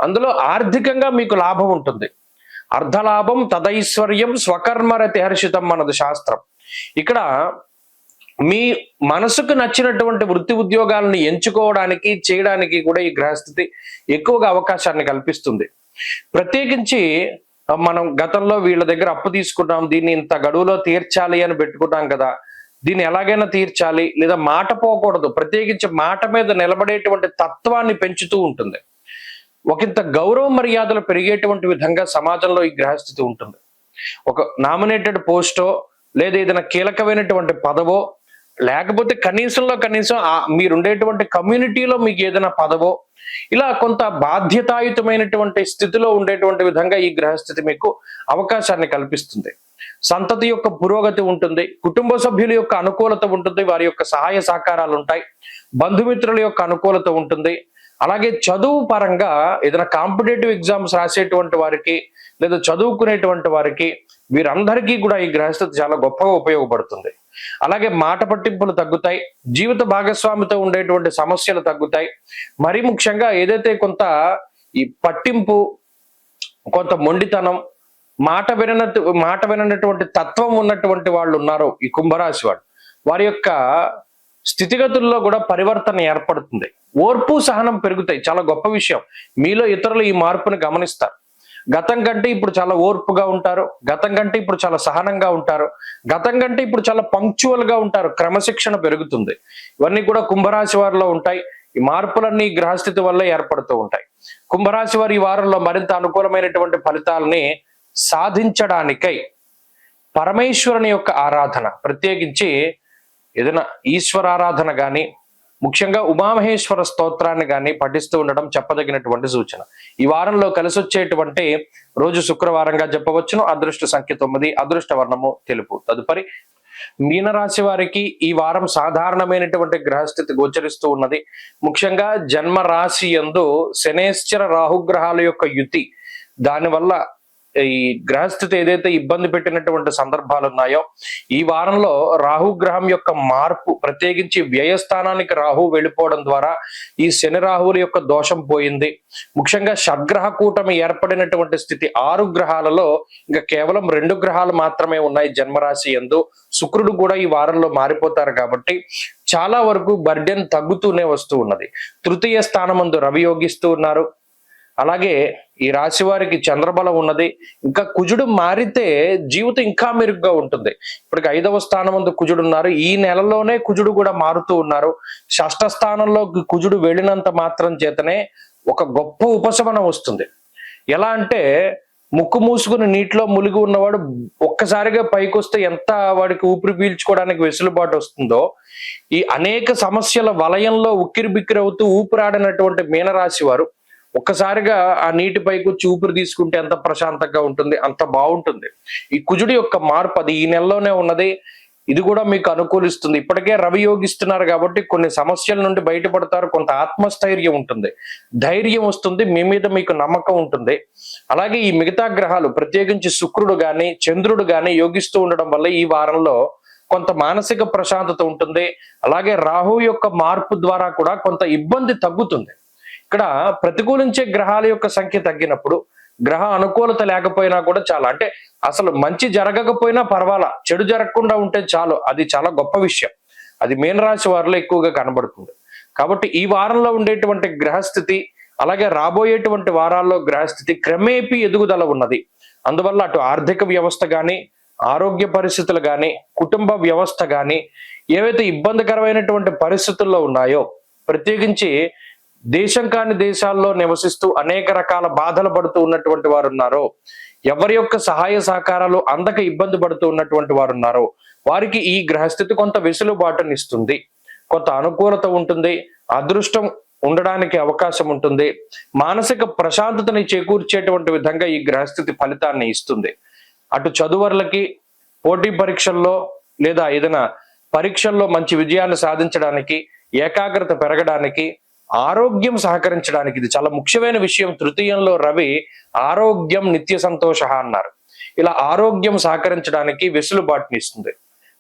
S1: అందులో ఆర్థికంగా మీకు లాభం ఉంటుంది. అర్ధలాభం తదైశ్వర్యం స్వకర్మరతి హర్షితం అన్నది శాస్త్రం. ఇక్కడ మీ మనసుకు నచ్చినటువంటి వృత్తి ఉద్యోగాలను ఎంచుకోవడానికి చేయడానికి కూడా ఈ గ్రహస్థితి ఎక్కువగా అవకాశాన్ని కల్పిస్తుంది. ప్రత్యేకించి మనం గతంలో వీళ్ళ దగ్గర అప్పు తీసుకున్నాం, దీన్ని ఇంత గడువులో తీర్చాలి అని పెట్టుకున్నాం కదా, దీన్ని ఎలాగైనా తీర్చాలి, లేదా మాట పోకూడదు, ప్రత్యేకించి మాట మీద నిలబడేటువంటి తత్వాన్ని పెంచుతూ ఉంటుంది. ఒకంత గౌరవ మర్యాదలు పెరిగేటువంటి విధంగా సమాజంలో ఈ గ్రహస్థితి ఉంటుంది. ఒక నామినేటెడ్ పోస్టో లేదా ఏదైనా కీలకమైనటువంటి పదవో, లేకపోతే కనీసంలో కనీసం మీరుండేటువంటి కమ్యూనిటీలో మీకు ఏదైనా పదవో, ఇలా కొంత బాధ్యతాయుతమైనటువంటి స్థితిలో ఉండేటువంటి విధంగా ఈ గ్రహస్థితి మీకు అవకాశాన్ని కల్పిస్తుంది. సంతతి యొక్క పురోగతి ఉంటుంది, కుటుంబ సభ్యుల యొక్క అనుకూలత ఉంటుంది, వారి యొక్క సహాయ సహకారాలు ఉంటాయి, బంధుమిత్రుల యొక్క అనుకూలత ఉంటుంది. అలాగే చదువు పరంగా ఏదైనా కాంపిటేటివ్ ఎగ్జామ్స్ రాసేటువంటి వారికి లేదా చదువుకునేటువంటి వారికి వీరందరికీ కూడా ఈ గ్రహస్థితి చాలా గొప్పగా ఉపయోగపడుతుంది. అలాగే మాట పట్టింపులు తగ్గుతాయి, జీవిత భాగస్వామితో ఉండేటువంటి సమస్యలు తగ్గుతాయి. మరీ ముఖ్యంగా ఏదైతే కొంత ఈ పట్టింపు, కొంత మొండితనం, మాట విననటువంటి తత్వం ఉన్నటువంటి వాళ్ళు ఉన్నారో ఈ కుంభరాశి వారి యొక్క స్థితిగతుల్లో కూడా పరివర్తన ఏర్పడుతుంది. ఓర్పు సహనం పెరుగుతాయి, చాలా గొప్ప విషయం. మీలో ఇతరులు ఈ మార్పును గమనిస్తారు. గతం కంటే ఇప్పుడు చాలా ఓర్పుగా ఉంటారు, గతం కంటే ఇప్పుడు చాలా సహనంగా ఉంటారు, గతం కంటే ఇప్పుడు చాలా పంక్చువల్ గా ఉంటారు, క్రమశిక్షణ పెరుగుతుంది. ఇవన్నీ కూడా కుంభరాశి వారిలో ఉంటాయి. ఈ మార్పులన్నీ గ్రహస్థితి వల్ల ఏర్పడుతూ ఉంటాయి. కుంభరాశి వారి ఈ వారంలో మరింత అనుకూలమైనటువంటి ఫలితాలని సాధించడానికై పరమేశ్వరుని యొక్క ఆరాధన, ప్రత్యేకించి ఏదైనా ఈశ్వరారాధన కానీ, ముఖ్యంగా ఉమామహేశ్వర స్తోత్రాన్ని కానీ పఠిస్తూ ఉండడం చెప్పదగినటువంటి సూచన. ఈ వారంలో కలిసి వచ్చేటువంటి రోజు శుక్రవారంగా చెప్పవచ్చును. అదృష్ట సంఖ్య 9, అదృష్ట వర్ణము తెలుపు. తదుపరి మీనరాశి వారికి ఈ వారం సాధారణమైనటువంటి గ్రహస్థితి గోచరిస్తూ ఉన్నది. ముఖ్యంగా జన్మ రాశి యందు శనేశ్వర రాహుగ్రహాల యొక్క యుతి, దానివల్ల ఈ గ్రహస్థితి ఏదైతే ఇబ్బంది పెట్టినటువంటి సందర్భాలు ఉన్నాయో, ఈ వారంలో రాహుగ్రహం యొక్క మార్పు, ప్రత్యేకించి వ్యయస్థానానికి రాహు వెళ్ళిపోవడం ద్వారా ఈ శని రాహువుల యొక్క దోషం పోయింది. ముఖ్యంగా షడ్గ్రహ కూటమి ఏర్పడినటువంటి స్థితి. 6 గ్రహాలలో ఇంకా కేవలం 2 గ్రహాలు మాత్రమే ఉన్నాయి జన్మరాశి యందు. శుక్రుడు కూడా ఈ వారంలో మారిపోతారు కాబట్టి చాలా వరకు బర్డెన్ తగ్గుతూనే వస్తూ ఉన్నది. తృతీయ స్థానమందు రవి యోగిస్తూ ఉన్నారు. అలాగే ఈ రాశి వారికి చంద్రబలం ఉన్నది. ఇంకా కుజుడు మారితే జీవితం ఇంకా మెరుగ్గా ఉంటుంది. ఇప్పటికి 5వ స్థానం కుజుడు ఉన్నారు. ఈ నెలలోనే కుజుడు కూడా మారుతూ ఉన్నారు. షష్ఠ స్థానంలో కుజుడు వెళ్ళినంత మాత్రం చేతనే ఒక గొప్ప ఉపశమనం వస్తుంది. ఎలా అంటే ముక్కు మూసుకుని నీటిలో మునిగి ఉన్నవాడు ఒక్కసారిగా పైకి వస్తే ఎంత వాడికి ఊపిరి పీల్చుకోవడానికి వెసులుబాటు వస్తుందో, ఈ అనేక సమస్యల వలయంలో ఉక్కిరి బిక్కిరి అవుతూ ఊపిరాడినటువంటి మీనరాశి వారు ఒక్కసారిగా ఆ నీటి పైకి వచ్చి ఊపిరి తీసుకుంటే ఎంత ప్రశాంతంగా ఉంటుంది, అంత బాగుంటుంది. ఈ కుజుడి యొక్క మార్పు అది ఈ నెలలోనే ఉన్నది. ఇది కూడా మీకు అనుకూలిస్తుంది. ఇప్పటికే రవి యోగిస్తున్నారు కాబట్టి కొన్ని సమస్యల నుండి బయటపడతారు. కొంత ఆత్మస్థైర్యం ఉంటుంది, ధైర్యం వస్తుంది, మీ మీద మీకు నమ్మకం ఉంటుంది. అలాగే ఈ మిగతా గ్రహాలు, ప్రత్యేకించి శుక్రుడు గాని చంద్రుడు గాని యోగిస్తూ ఉండడం వల్ల ఈ వారంలో కొంత మానసిక ప్రశాంతత ఉంటుంది. అలాగే రాహు యొక్క మార్పు ద్వారా కూడా కొంత ఇబ్బంది తగ్గుతుంది. ఇక్కడ ప్రతికూలించే గ్రహాల యొక్క సంఖ్య తగ్గినప్పుడు, గ్రహ అనుకూలత లేకపోయినా కూడా చాలా, అంటే అసలు మంచి జరగకపోయినా పర్వాలా, చెడు జరగకుండా ఉంటే చాలు, అది చాలా గొప్ప విషయం. అది మీనరాశి వారిలో ఎక్కువగా కనబడుతుంది. కాబట్టి ఈ వారంలో ఉండేటువంటి గ్రహస్థితి, అలాగే రాబోయేటువంటి వారాల్లో గ్రహస్థితి క్రమేపీ ఎదుగుదల ఉన్నది. అందువల్ల అటు ఆర్థిక వ్యవస్థ కానీ, ఆరోగ్య పరిస్థితులు కానీ, కుటుంబ వ్యవస్థ కానీ ఏవైతే ఇబ్బందికరమైనటువంటి పరిస్థితుల్లో ఉన్నాయో, ప్రత్యేకించి దేశం కాని దేశాల్లో నివసిస్తూ అనేక రకాల బాధలు పడుతూ ఉన్నటువంటి వారు ఉన్నారో, ఎవరి యొక్క సహాయ సహకారాలు అందక ఇబ్బంది పడుతూ ఉన్నటువంటి వారు ఉన్నారో, వారికి ఈ గ్రహస్థితి కొంత వెసులుబాటుని ఇస్తుంది, కొంత అనుకూలత ఉంటుంది, అదృష్టం ఉండడానికి అవకాశం ఉంటుంది, మానసిక ప్రశాంతతని చేకూర్చేటువంటి విధంగా ఈ గ్రహస్థితి ఫలితాన్ని ఇస్తుంది. అటు చదువర్లకి, పోటీ పరీక్షల్లో లేదా ఏదైనా పరీక్షల్లో మంచి విజయాన్ని సాధించడానికి, ఏకాగ్రత పెరగడానికి, ఆరోగ్యం సహకరించడానికి, ఇది చాలా ముఖ్యమైన విషయం. తృతీయంలో రవి ఆరోగ్యం నిత్య సంతోష అన్నారు. ఇలా ఆరోగ్యం సహకరించడానికి వెసులుబాటుని ఇస్తుంది.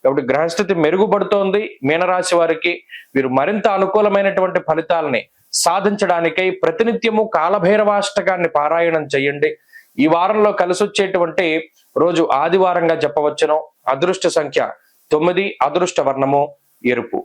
S1: కాబట్టి గ్రహస్థితి మెరుగుపడుతోంది మీనరాశి వారికి. వీరు మరింత అనుకూలమైనటువంటి ఫలితాలని సాధించడానికై ప్రతినిత్యము కాలభైరవాష్టకాన్ని పారాయణం చేయండి. ఈ వారంలో కలిసి వచ్చేటువంటి రోజు ఆదివారంగా చెప్పవచ్చును. అదృష్ట సంఖ్య 9, అదృష్ట వర్ణము ఎరుపు.